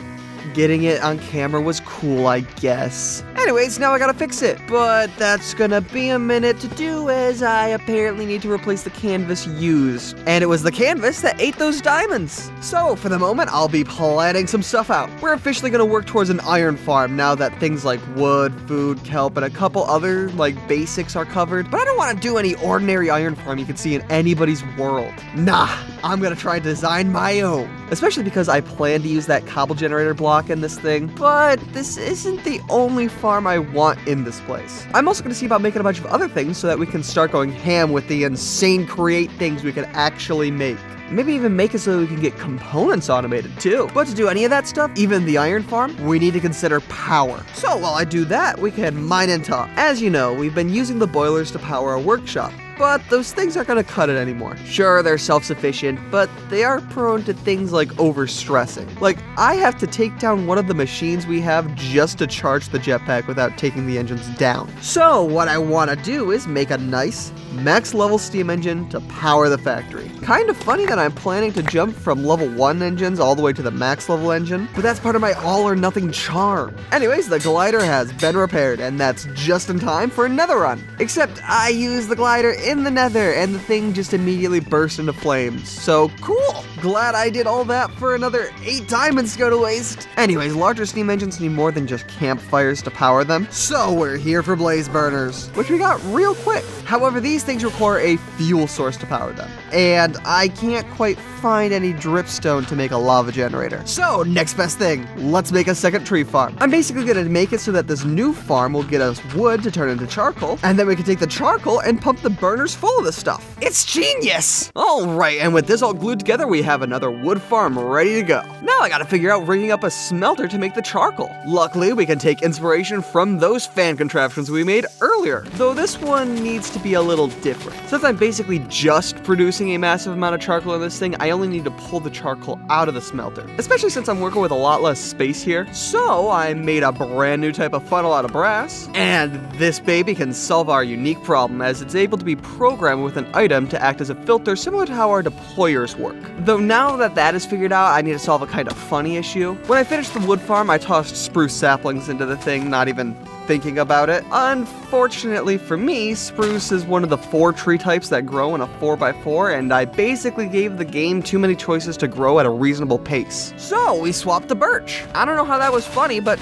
getting it on camera was cool, I guess. Anyways, now I gotta fix it, but that's gonna be a minute to do as I apparently need to replace the canvas used. And it was the canvas that ate those diamonds. So for the moment, I'll be planning some stuff out. We're officially gonna work towards an iron farm now that things like wood, food, kelp, and a couple other basics are covered. But I don't wanna do any ordinary iron farm you can see in anybody's world. Nah, I'm gonna try to design my own. Especially because I plan to use that cobble generator block in this thing, but this isn't the only farm I want in this place. I'm also gonna see about making a bunch of other things so that we can start going ham with the insane create things we can actually make. Maybe even make it so we can get components automated too. But to do any of that stuff, even the iron farm, we need to consider power. So while I do that, we can mine and talk. As you know, we've been using the boilers to power our workshop, but those things aren't gonna cut it anymore. Sure, they're self-sufficient, but they are prone to things like overstressing. Like, I have to take down one of the machines we have just to charge the jetpack without taking the engines down. So what I wanna do is make a nice, max level steam engine to power the factory. Kind of funny that I'm planning to jump from level 1 engines all the way to the max level engine, but that's part of my all or nothing charm. Anyways, the glider has been repaired, and that's just in time for a nether run. Except I used the glider in the nether, and the thing just immediately burst into flames. So cool! Glad I did all that for another 8 diamonds to go to waste. Anyways, larger steam engines need more than just campfires to power them, so we're here for blaze burners, which we got real quick. However, these things require a fuel source to power them, and I can't quite find any dripstone to make a lava generator. So next best thing, let's make a second tree farm. I'm basically gonna make it so that this new farm will get us wood to turn into charcoal, and then we can take the charcoal and pump the burners full of this stuff. It's genius! Alright, and with this all glued together, we have another wood farm ready to go. Now I gotta figure out rigging up a smelter to make the charcoal. Luckily, we can take inspiration from those fan contraptions we made earlier, though this one needs to be a little different. Since I'm basically just producing a massive amount of charcoal in this thing, I only need to pull the charcoal out of the smelter, especially since I'm working with a lot less space here. So I made a brand new type of funnel out of brass, and this baby can solve our unique problem as it's able to be programmed with an item to act as a filter similar to how our deployers work. Though now that that is figured out, I need to solve a kind of funny issue. When I finished the wood farm, I tossed spruce saplings into the thing, not even thinking about it. Unfortunately for me, spruce is one of the 4 tree types that grow in a 4x4, and I basically gave the game too many choices to grow at a reasonable pace. So we swapped to birch. I don't know how that was funny, but,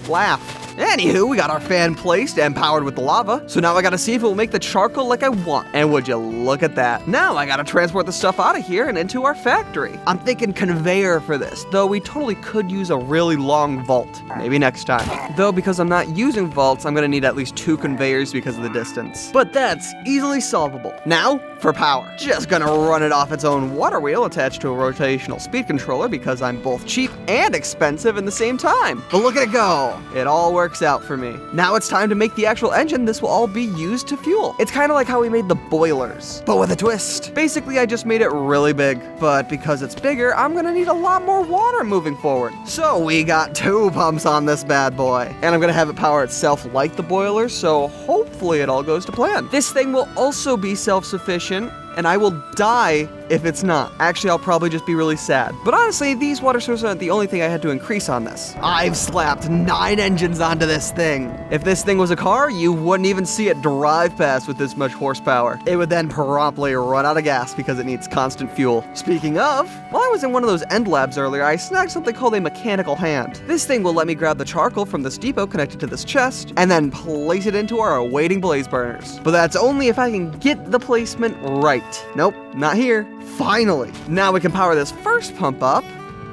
laugh. Anywho, we got our fan placed and powered with the lava. So now I gotta see if it will make the charcoal like I want. And would you look at that? Now I gotta transport the stuff out of here and into our factory. I'm thinking conveyor for this, though we totally could use a really long vault. Maybe next time. Though because I'm not using vaults, I'm gonna need at least 2 conveyors because of the distance. But that's easily solvable. Now, for power. Just gonna run it off its own water wheel attached to a rotational speed controller because I'm both cheap and expensive in the same time. But look at it go. It all works out for me. Now it's time to make the actual engine this will all be used to fuel. It's kind of like how we made the boilers, but with a twist. Basically, I just made it really big, but because it's bigger, I'm gonna need a lot more water moving forward. So we got 2 pumps on this bad boy, and I'm gonna have it power itself like the boilers, so hopefully it all goes to plan. This thing will also be self-sufficient, and I will die if it's not. Actually, I'll probably just be really sad. But honestly, these water sources aren't the only thing I had to increase on this. I've slapped 9 engines onto this thing. If this thing was a car, you wouldn't even see it drive past with this much horsepower. It would then promptly run out of gas because it needs constant fuel. Speaking of, while I was in one of those end labs earlier, I snagged something called a mechanical hand. This thing will let me grab the charcoal from this depot connected to this chest and then place it into our awaiting blaze burners. But that's only if I can get the placement right. Nope, not here. Finally. Now we can power this first pump up,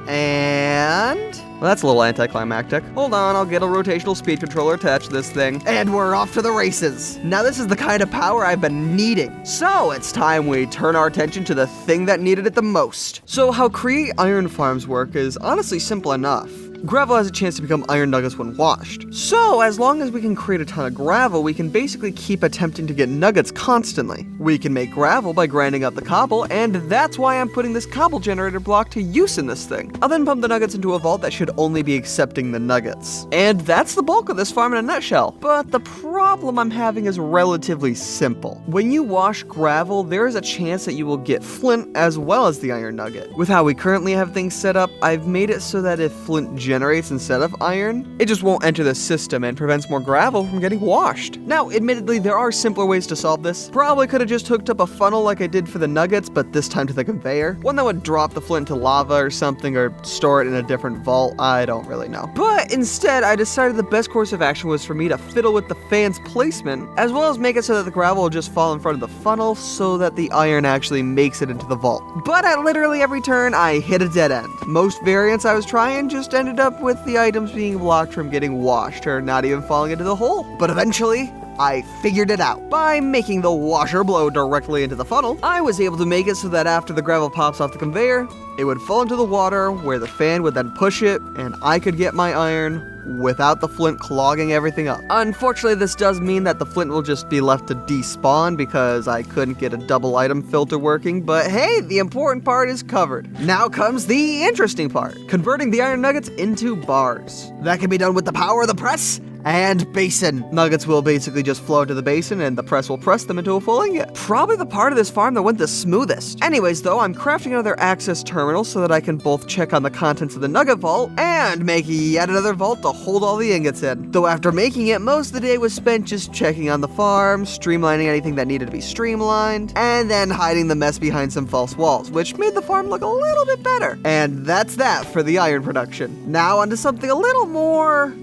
and... well, that's a little anticlimactic. Hold on, I'll get a rotational speed controller attached to this thing. And we're off to the races. Now this is the kind of power I've been needing. So it's time we turn our attention to the thing that needed it the most. So how create iron farms work is honestly simple enough. Gravel has a chance to become iron nuggets when washed. So, as long as we can create a ton of gravel, we can basically keep attempting to get nuggets constantly. We can make gravel by grinding up the cobble, and that's why I'm putting this cobble generator block to use in this thing. I'll then pump the nuggets into a vault that should only be accepting the nuggets. And that's the bulk of this farm in a nutshell. But the problem I'm having is relatively simple. When you wash gravel, there is a chance that you will get flint as well as the iron nugget. With how we currently have things set up, I've made it so that if flint generates instead of iron, it just won't enter the system and prevents more gravel from getting washed. Now, admittedly, there are simpler ways to solve this. Probably could have just hooked up a funnel like I did for the nuggets, but this time to the conveyor. One that would drop the flint into lava or something, or store it in a different vault. I don't really know. But instead, I decided the best course of action was for me to fiddle with the fan's placement, as well as make it so that the gravel will just fall in front of the funnel so that the iron actually makes it into the vault. But at literally every turn, I hit a dead end. Most variants I was trying just ended up with the items being blocked from getting washed or not even falling into the hole. But eventually, I figured it out. By making the washer blow directly into the funnel, I was able to make it so that after the gravel pops off the conveyor, it would fall into the water where the fan would then push it and I could get my iron without the flint clogging everything up. Unfortunately, this does mean that the flint will just be left to despawn because I couldn't get a double item filter working, but hey, the important part is covered. Now comes the interesting part, converting the iron nuggets into bars. That can be done with the power of the press and basin. Nuggets will basically just flow into the basin and the press will press them into a full ingot. Probably the part of this farm that went the smoothest. Anyways though, I'm crafting another access terminal so that I can both check on the contents of the nugget vault and make yet another vault to hold all the ingots in. Though after making it, most of the day was spent just checking on the farm, streamlining anything that needed to be streamlined, and then hiding the mess behind some false walls, which made the farm look a little bit better. And that's that for the iron production. Now onto something a little more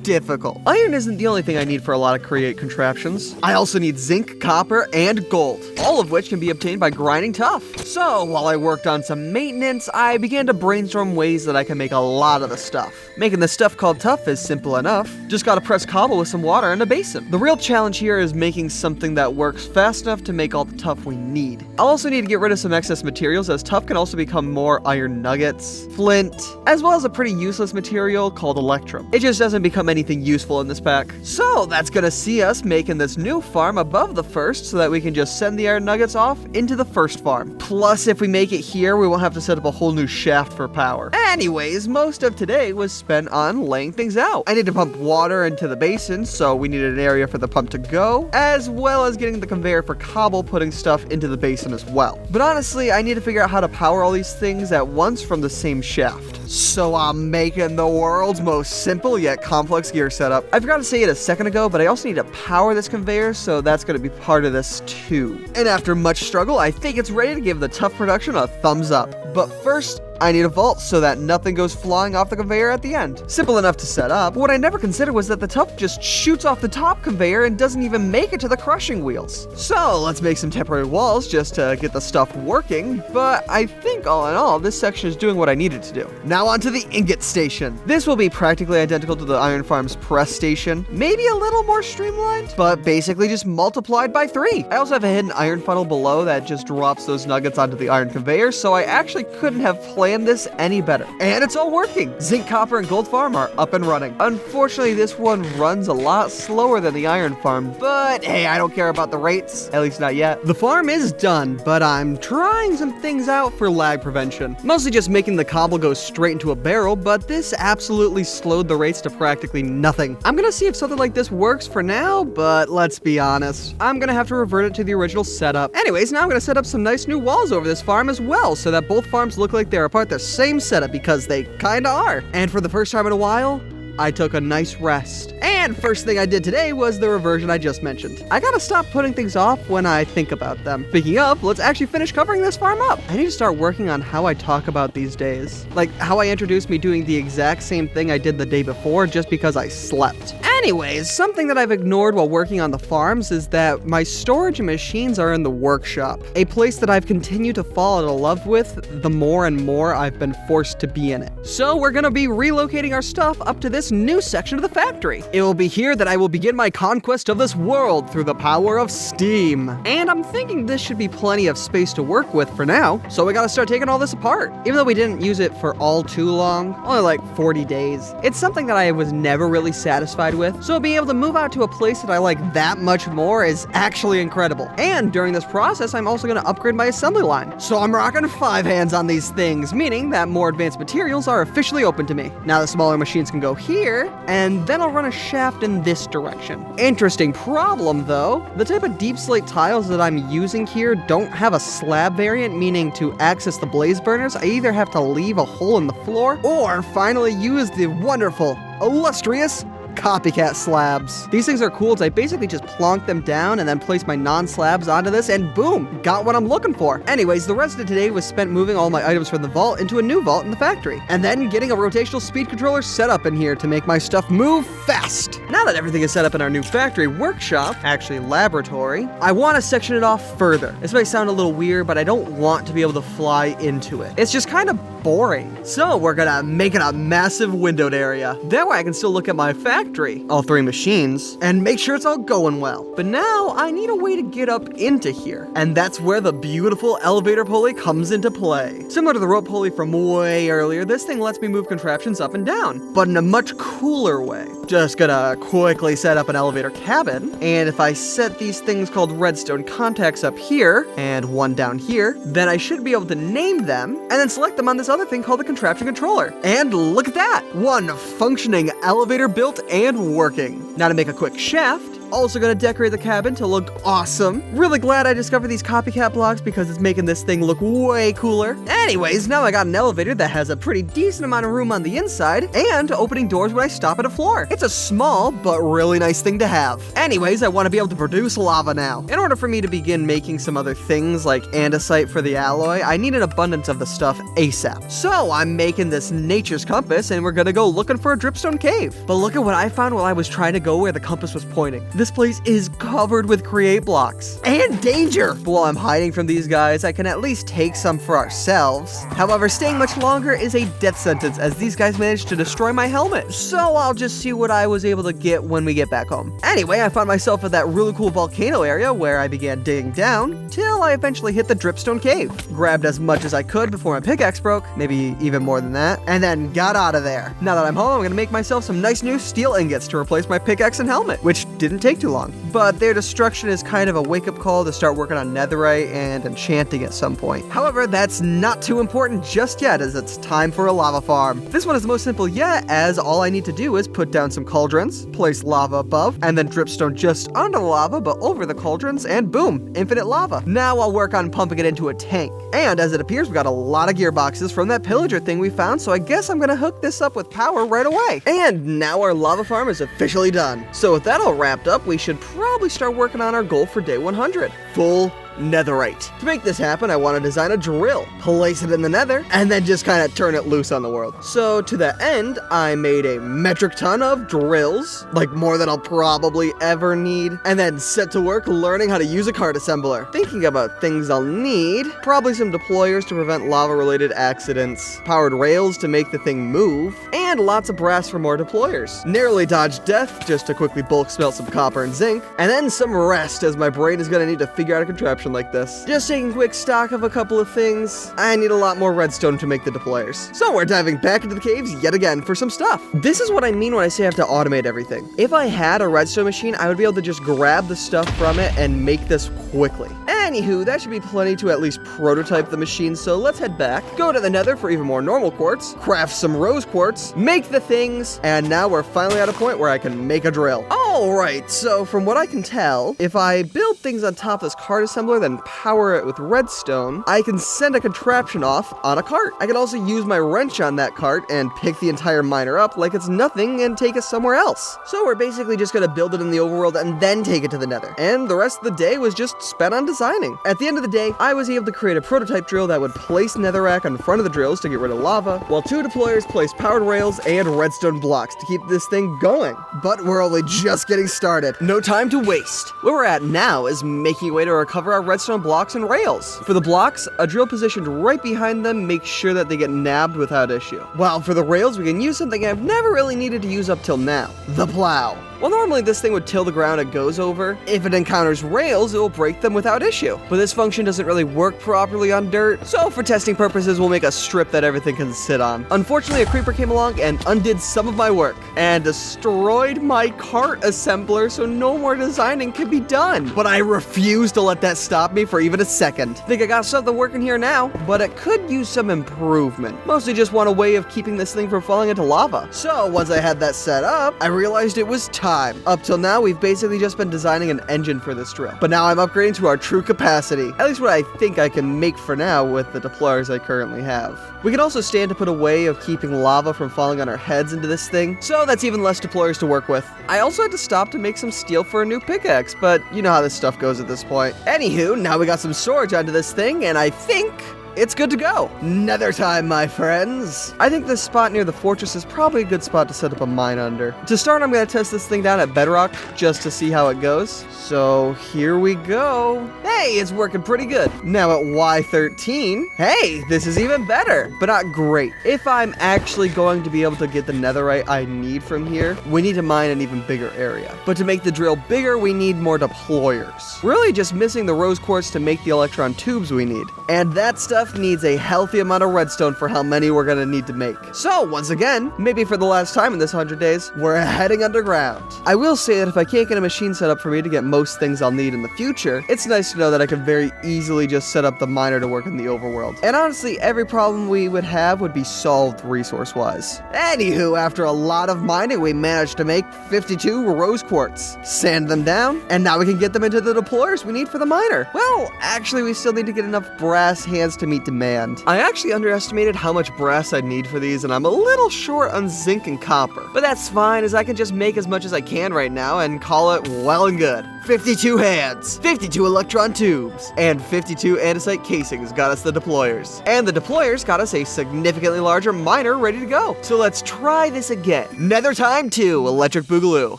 difficult. Iron isn't the only thing I need for a lot of create contraptions. I also need zinc, copper, and gold, all of which can be obtained by grinding tough. So while I worked on some maintenance, I began to brainstorm ways that I can make a lot of the stuff. Making the stuff called tough is simple enough. Just gotta press cobble with some water in a basin. The real challenge here is making something that works fast enough to make all the tough we need. I'll also need to get rid of some excess materials, as tough can also become more iron nuggets, flint, as well as a pretty useless material called electrum. It just doesn't become anything useful in this pack. So that's gonna see us making this new farm above the first so that we can just send the iron nuggets off into the first farm. Plus, if we make it here, we won't have to set up a whole new shaft for power. Anyways, most of today was spent on laying things out. I need to pump water into the basin, so we needed an area for the pump to go, as well as getting the conveyor for cobble putting stuff into the basin as well. But honestly, I need to figure out how to power all these things at once from the same shaft. So I'm making the world's most simple yet complex gear setup. I forgot to say it a second ago, but I also need to power this conveyor, so that's going to be part of this too. And after much struggle, I think it's ready to give the tough production a thumbs up. But first, I need a vault so that nothing goes flying off the conveyor at the end. Simple enough to set up. What I never considered was that the tuft just shoots off the top conveyor and doesn't even make it to the crushing wheels. So let's make some temporary walls just to get the stuff working, but I think all in all, this section is doing what I needed to do. Now onto the ingot station. This will be practically identical to the Iron Farm's press station, maybe a little more streamlined, but basically just multiplied by 3. I also have a hidden iron funnel below that just drops those nuggets onto the iron conveyor, so I actually couldn't have planned this any better. And it's all working. Zinc, copper, and gold farm are up and running. Unfortunately, this one runs a lot slower than the iron farm, but hey, I don't care about the rates, at least not yet. The farm is done, but I'm trying some things out for lag prevention. Mostly just making the cobble go straight into a barrel, but this absolutely slowed the rates to practically nothing. I'm gonna see if something like this works for now, but let's be honest, I'm gonna have to revert it to the original setup. Anyways, now I'm gonna set up some nice new walls over this farm as well, so that both farms look like they're a part of the same setup, because they kinda are. And for the first time in a while, I took a nice rest. And first thing I did today was the reversion I just mentioned. I gotta stop putting things off when I think about them. Speaking of, let's actually finish covering this farm up. I need to start working on how I talk about these days. Like how I introduced me doing the exact same thing I did the day before just because I slept. Anyways, something that I've ignored while working on the farms is that my storage and machines are in the workshop, a place that I've continued to fall out of love with the more and more I've been forced to be in it. So we're gonna be relocating our stuff up to this new section of the factory. It will be here that I will begin my conquest of this world through the power of steam. And I'm thinking this should be plenty of space to work with for now, so we gotta start taking all this apart. Even though we didn't use it for all too long, only like 40 days, it's something that I was never really satisfied with. So being able to move out to a place that I like that much more is actually incredible. And during this process, I'm also going to upgrade my assembly line. So I'm rocking 5 hands on these things, meaning that more advanced materials are officially open to me. Now the smaller machines can go here, and then I'll run a shaft in this direction. Interesting problem though, the type of deep slate tiles that I'm using here don't have a slab variant, meaning to access the blaze burners, I either have to leave a hole in the floor, or finally use the wonderful, illustrious copycat slabs. These things are cool as I basically just plonk them down and then place my non-slabs onto this and boom, got what I'm looking for. Anyways, the rest of today was spent moving all my items from the vault into a new vault in the factory, and then getting a rotational speed controller set up in here to make my stuff move fast. Now that everything is set up in our new factory workshop, actually laboratory, I want to section it off further. This may sound a little weird, but I don't want to be able to fly into it. It's just kind of boring. So we're gonna make it a massive windowed area. That way I can still look at my factory, all 3 machines, and make sure it's all going well. But now I need a way to get up into here. And that's where the beautiful elevator pulley comes into play. Similar to the rope pulley from way earlier, this thing lets me move contraptions up and down, but in a much cooler way. Just gonna quickly set up an elevator cabin, and if I set these things called redstone contacts up here, and one down here, then I should be able to name them, and then select them on this other thing called the contraption controller. And look at that! One functioning elevator built and working. Now to make a quick shaft, also gonna decorate the cabin to look awesome. Really glad I discovered these copycat blocks because it's making this thing look way cooler. Anyways, now I got an elevator that has a pretty decent amount of room on the inside and opening doors when I stop at a floor. It's a small but really nice thing to have. Anyways, I want to be able to produce lava now. In order for me to begin making some other things like andesite for the alloy, I need an abundance of the stuff ASAP. So I'm making this nature's compass and we're gonna go looking for a dripstone cave. But look at what I found while I was trying to go where the compass was pointing. This place is covered with create blocks and danger. But while I'm hiding from these guys, I can at least take some for ourselves. However, staying much longer is a death sentence as these guys managed to destroy my helmet. So I'll just see what I was able to get when we get back home. Anyway, I found myself at that really cool volcano area where I began digging down till I eventually hit the dripstone cave. Grabbed as much as I could before my pickaxe broke, maybe even more than that, and then got out of there. Now that I'm home, I'm gonna make myself some nice new steel ingots to replace my pickaxe and helmet, which didn't take too long. But their destruction is kind of a wake-up call to start working on netherite and enchanting at some point. However, that's not too important just yet, as it's time for a lava farm. This one is the most simple yet, as all I need to do is put down some cauldrons, place lava above, and then dripstone just under the lava but over the cauldrons, and boom, infinite lava. Now I'll work on pumping it into a tank. And as it appears, we got a lot of gearboxes from that pillager thing we found, so I guess I'm gonna hook this up with power right away. And now our lava farm is officially done. So with that all wrapped up, we should probably start working on our goal for day 100. Full Netherite. To make this happen, I want to design a drill, place it in the nether, and then just kind of turn it loose on the world. So to that end, I made a metric ton of drills, like more than I'll probably ever need, and then set to work learning how to use a cart assembler. Thinking about things I'll need, probably some deployers to prevent lava-related accidents, powered rails to make the thing move, and lots of brass for more deployers. Narrowly dodged death just to quickly bulk smelt some copper and zinc, and then some rest as my brain is gonna need to figure out a contraption like this. Just taking quick stock of a couple of things, I need a lot more redstone to make the deployers. So we're diving back into the caves yet again for some stuff. This is what I mean when I say I have to automate everything. If I had a redstone machine, I would be able to just grab the stuff from it and make this quickly. Anywho, that should be plenty to at least prototype the machine, so let's head back, go to the nether for even more normal quartz, craft some rose quartz, make the things, and now we're finally at a point where I can make a drill. Alright, so from what I can tell, if I build things on top of this cart assembler, then power it with redstone, I can send a contraption off on a cart. I can also use my wrench on that cart and pick the entire miner up like it's nothing and take it somewhere else. So we're basically just gonna build it in the overworld and then take it to the nether. And the rest of the day was just spent on designing. At the end of the day, I was able to create a prototype drill that would place netherrack in front of the drills to get rid of lava, while 2 deployers placed powered rails and redstone blocks to keep this thing going. But we're only just getting started. No time to waste. Where we're at now is making a way to recover our redstone blocks and rails. For the blocks, a drill positioned right behind them makes sure that they get nabbed without issue. While for the rails, we can use something I've never really needed to use up till now, the plow. Well, normally this thing would till the ground it goes over. If it encounters rails, it will break them without issue. But this function doesn't really work properly on dirt, so for testing purposes, we'll make a strip that everything can sit on. Unfortunately, a creeper came along and undid some of my work, and destroyed my cart assembler, so no more designing can be done. But I refuse to let that stop me for even a second. Think I got something working here now, but it could use some improvement. Mostly just want a way of keeping this thing from falling into lava. So once I had that set up, I realized it was time. Up till now, we've basically just been designing an engine for this drill. But now I'm upgrading to our true capacity. At least what I think I can make for now with the deployers I currently have. We can also stand to put a way of keeping lava from falling on our heads into this thing, so that's even less deployers to work with. I also had to stop to make some steel for a new pickaxe, but you know how this stuff goes at this point. Anywho, now we got some storage onto this thing, and I think it's good to go. Nether time, my friends. I think this spot near the fortress is probably a good spot to set up a mine under. To start, I'm going to test this thing down at bedrock just to see how it goes. So here we go. Hey, it's working pretty good. Now at Y13, hey, this is even better, but not great. If I'm actually going to be able to get the netherite I need from here, we need to mine an even bigger area. But to make the drill bigger, we need more deployers. We're really just missing the rose quartz to make the electron tubes we need. And that stuff needs a healthy amount of redstone for how many we're gonna need to make. So once again, maybe for the last time in this 100 days, we're heading underground. I will say that if I can't get a machine set up for me to get most things I'll need in the future, it's nice to know that I can very easily just set up the miner to work in the overworld. And honestly, every problem we would have would be solved resource-wise. Anywho, after a lot of mining, we managed to make 52 rose quartz. Sand them down, and now we can get them into the deployers we need for the miner. Well, actually, we still need to get enough brass hands to meet demand. I actually underestimated how much brass I'd need for these, and I'm a little short on zinc and copper. But that's fine, as I can just make as much as I can right now and call it well and good. 52 hands, 52 electron tubes, and 52 andesite casings got us the deployers. And the deployers got us a significantly larger miner ready to go. So let's try this again. Nether time 2, electric boogaloo.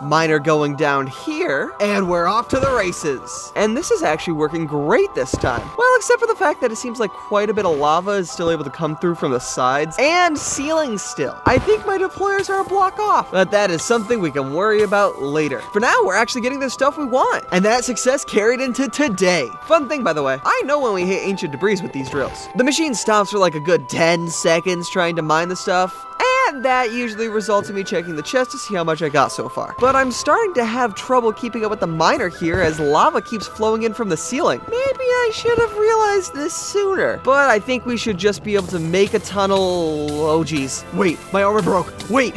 Miner going down here, and we're off to the races. And this is actually working great this time. Well, except for the fact that it seems like quite a bit of lava is still able to come through from the sides and ceilings still. I think my deployers are a block off, but that is something we can worry about later. For now, we're actually getting the stuff we want, and that success carried into today. Fun thing, by the way, I know when we hit ancient debris with these drills. The machine stops for like a good 10 seconds trying to mine the stuff, and that usually results in me checking the chest to see how much I got so far. But I'm starting to have trouble keeping up with the miner here as lava keeps flowing in from the ceiling. Maybe I should have realized this sooner. But I think we should just be able to make a tunnel. Oh geez. Wait, my armor broke. Wait.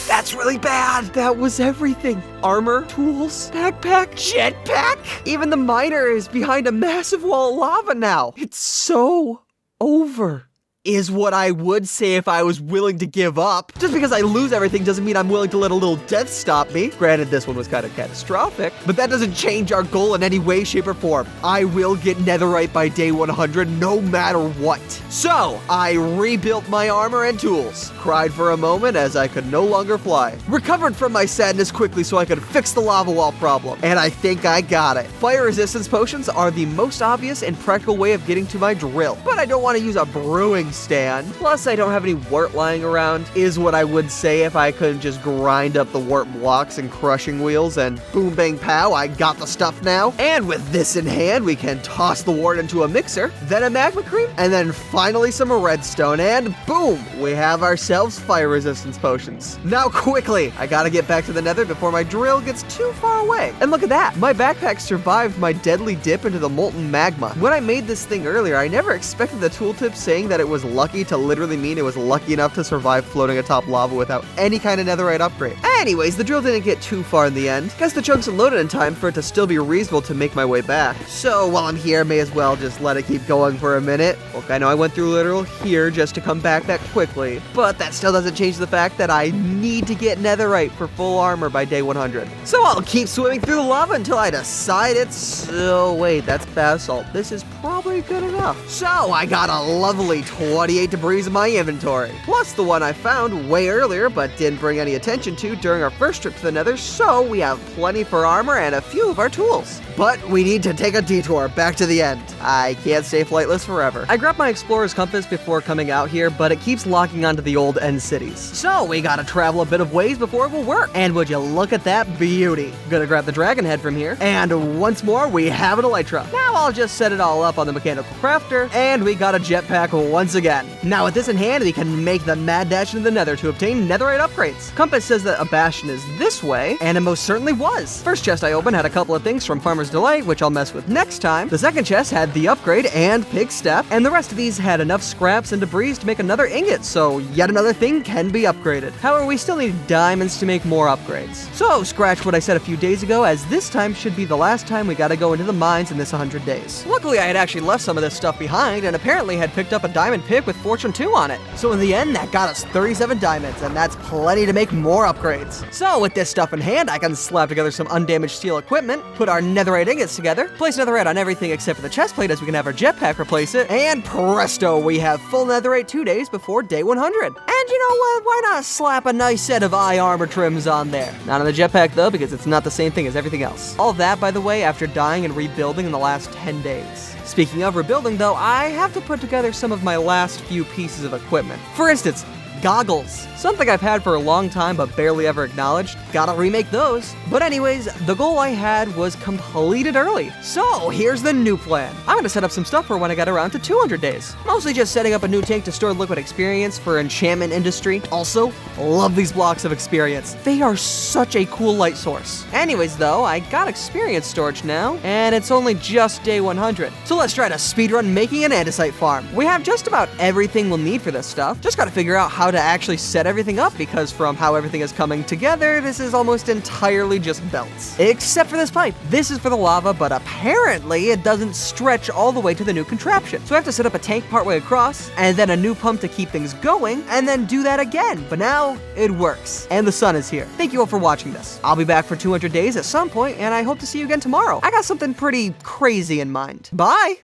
That's really bad. That was everything. Armor, tools, backpack, jetpack. Even the miner is behind a massive wall of lava now. It's so over. is what I would say if I was willing to give up. Just because I lose everything doesn't mean I'm willing to let a little death stop me. Granted, this one was kind of catastrophic, but that doesn't change our goal in any way, shape, or form. I will get Netherite by day 100 no matter what. So, I rebuilt my armor and tools, cried for a moment as I could no longer fly, recovered from my sadness quickly so I could fix the lava wall problem, and I think I got it. Fire resistance potions are the most obvious and practical way of getting to my drill, but I don't want to use a brewing stand. Plus, I don't have any wart lying around, is what I would say if I could just grind up the wart blocks and crushing wheels, and boom bang pow, I got the stuff now. And with this in hand, we can toss the wart into a mixer, then a magma cream, and then finally some redstone, and boom, we have ourselves fire resistance potions. Now quickly, I gotta get back to the Nether before my drill gets too far away. And look at that, my backpack survived my deadly dip into the molten magma. When I made this thing earlier, I never expected the tooltip saying that it was lucky to literally mean it was lucky enough to survive floating atop lava without any kind of netherite upgrade. Anyways, the drill didn't get too far in the end. Guess the chunks unloaded in time for it to still be reasonable to make my way back. So while I'm here, may as well just let it keep going for a minute. Look, I know I went through literal here just to come back that quickly, but that still doesn't change the fact that I need to get netherite for full armor by day 100. So I'll keep swimming through the lava until I decide it's... Oh wait, that's basalt. This is probably good enough. So I got a lovely 28 debris in my inventory, plus the one I found way earlier but didn't bring any attention to during our first trip to the Nether, so we have plenty for armor and a few of our tools. But we need to take a detour back to the end. I can't stay flightless forever. I grabbed my explorer's compass before coming out here, but it keeps locking onto the old end cities. So we gotta travel a bit of ways before it will work. And would you look at that beauty? Gonna grab the dragon head from here. And once more, we have an elytra. Now I'll just set it all up on the mechanical crafter, and we got a jetpack once again. Now with this in hand, we can make the mad dash into the Nether to obtain netherite upgrades. Compass says that a bastion is this way, and it most certainly was. First chest I opened had a couple of things from Farmer's Delight, which I'll mess with next time. The second chest had the upgrade and pig step, and the rest of these had enough scraps and debris to make another ingot, so yet another thing can be upgraded. However, we still need diamonds to make more upgrades. So scratch what I said a few days ago, as this time should be the last time we gotta go into the mines in this 100 days. Luckily, I had actually left some of this stuff behind, and apparently had picked up a diamond pick with Fortune 2 on it. So in the end, that got us 37 diamonds, and that's plenty to make more upgrades. So with this stuff in hand, I can slap together some undamaged steel equipment, put our netherite ingots together, place netherite on everything except for the chest plate, as we can have our jetpack replace it, and presto, we have full netherite 2 days before day 100. And you know what, why not slap a nice set of eye armor trims on there? Not on the jetpack though, because it's not the same thing as everything else. All that, by the way, after dying and rebuilding in the last 10 days. Speaking of rebuilding though, I have to put together some of my last few pieces of equipment. For instance, goggles. Something I've had for a long time but barely ever acknowledged. Gotta remake those. But anyways, the goal I had was completed early. So here's the new plan. I'm gonna set up some stuff for when I get around to 200 days. Mostly just setting up a new tank to store liquid experience for enchantment industry. Also, love these blocks of experience. They are such a cool light source. Anyways though, I got experience storage now, and it's only just day 100. So let's try to speedrun making an andesite farm. We have just about everything we'll need for this stuff. Just gotta figure out how to actually set everything up, because from how everything is coming together, this is almost entirely just belts. Except for this pipe. This is for the lava, but apparently it doesn't stretch all the way to the new contraption. So I have to set up a tank partway across, and then a new pump to keep things going, and then do that again. But now, it works. And the sun is here. Thank you all for watching this. I'll be back for 200 days at some point, and I hope to see you again tomorrow. I got something pretty crazy in mind. Bye!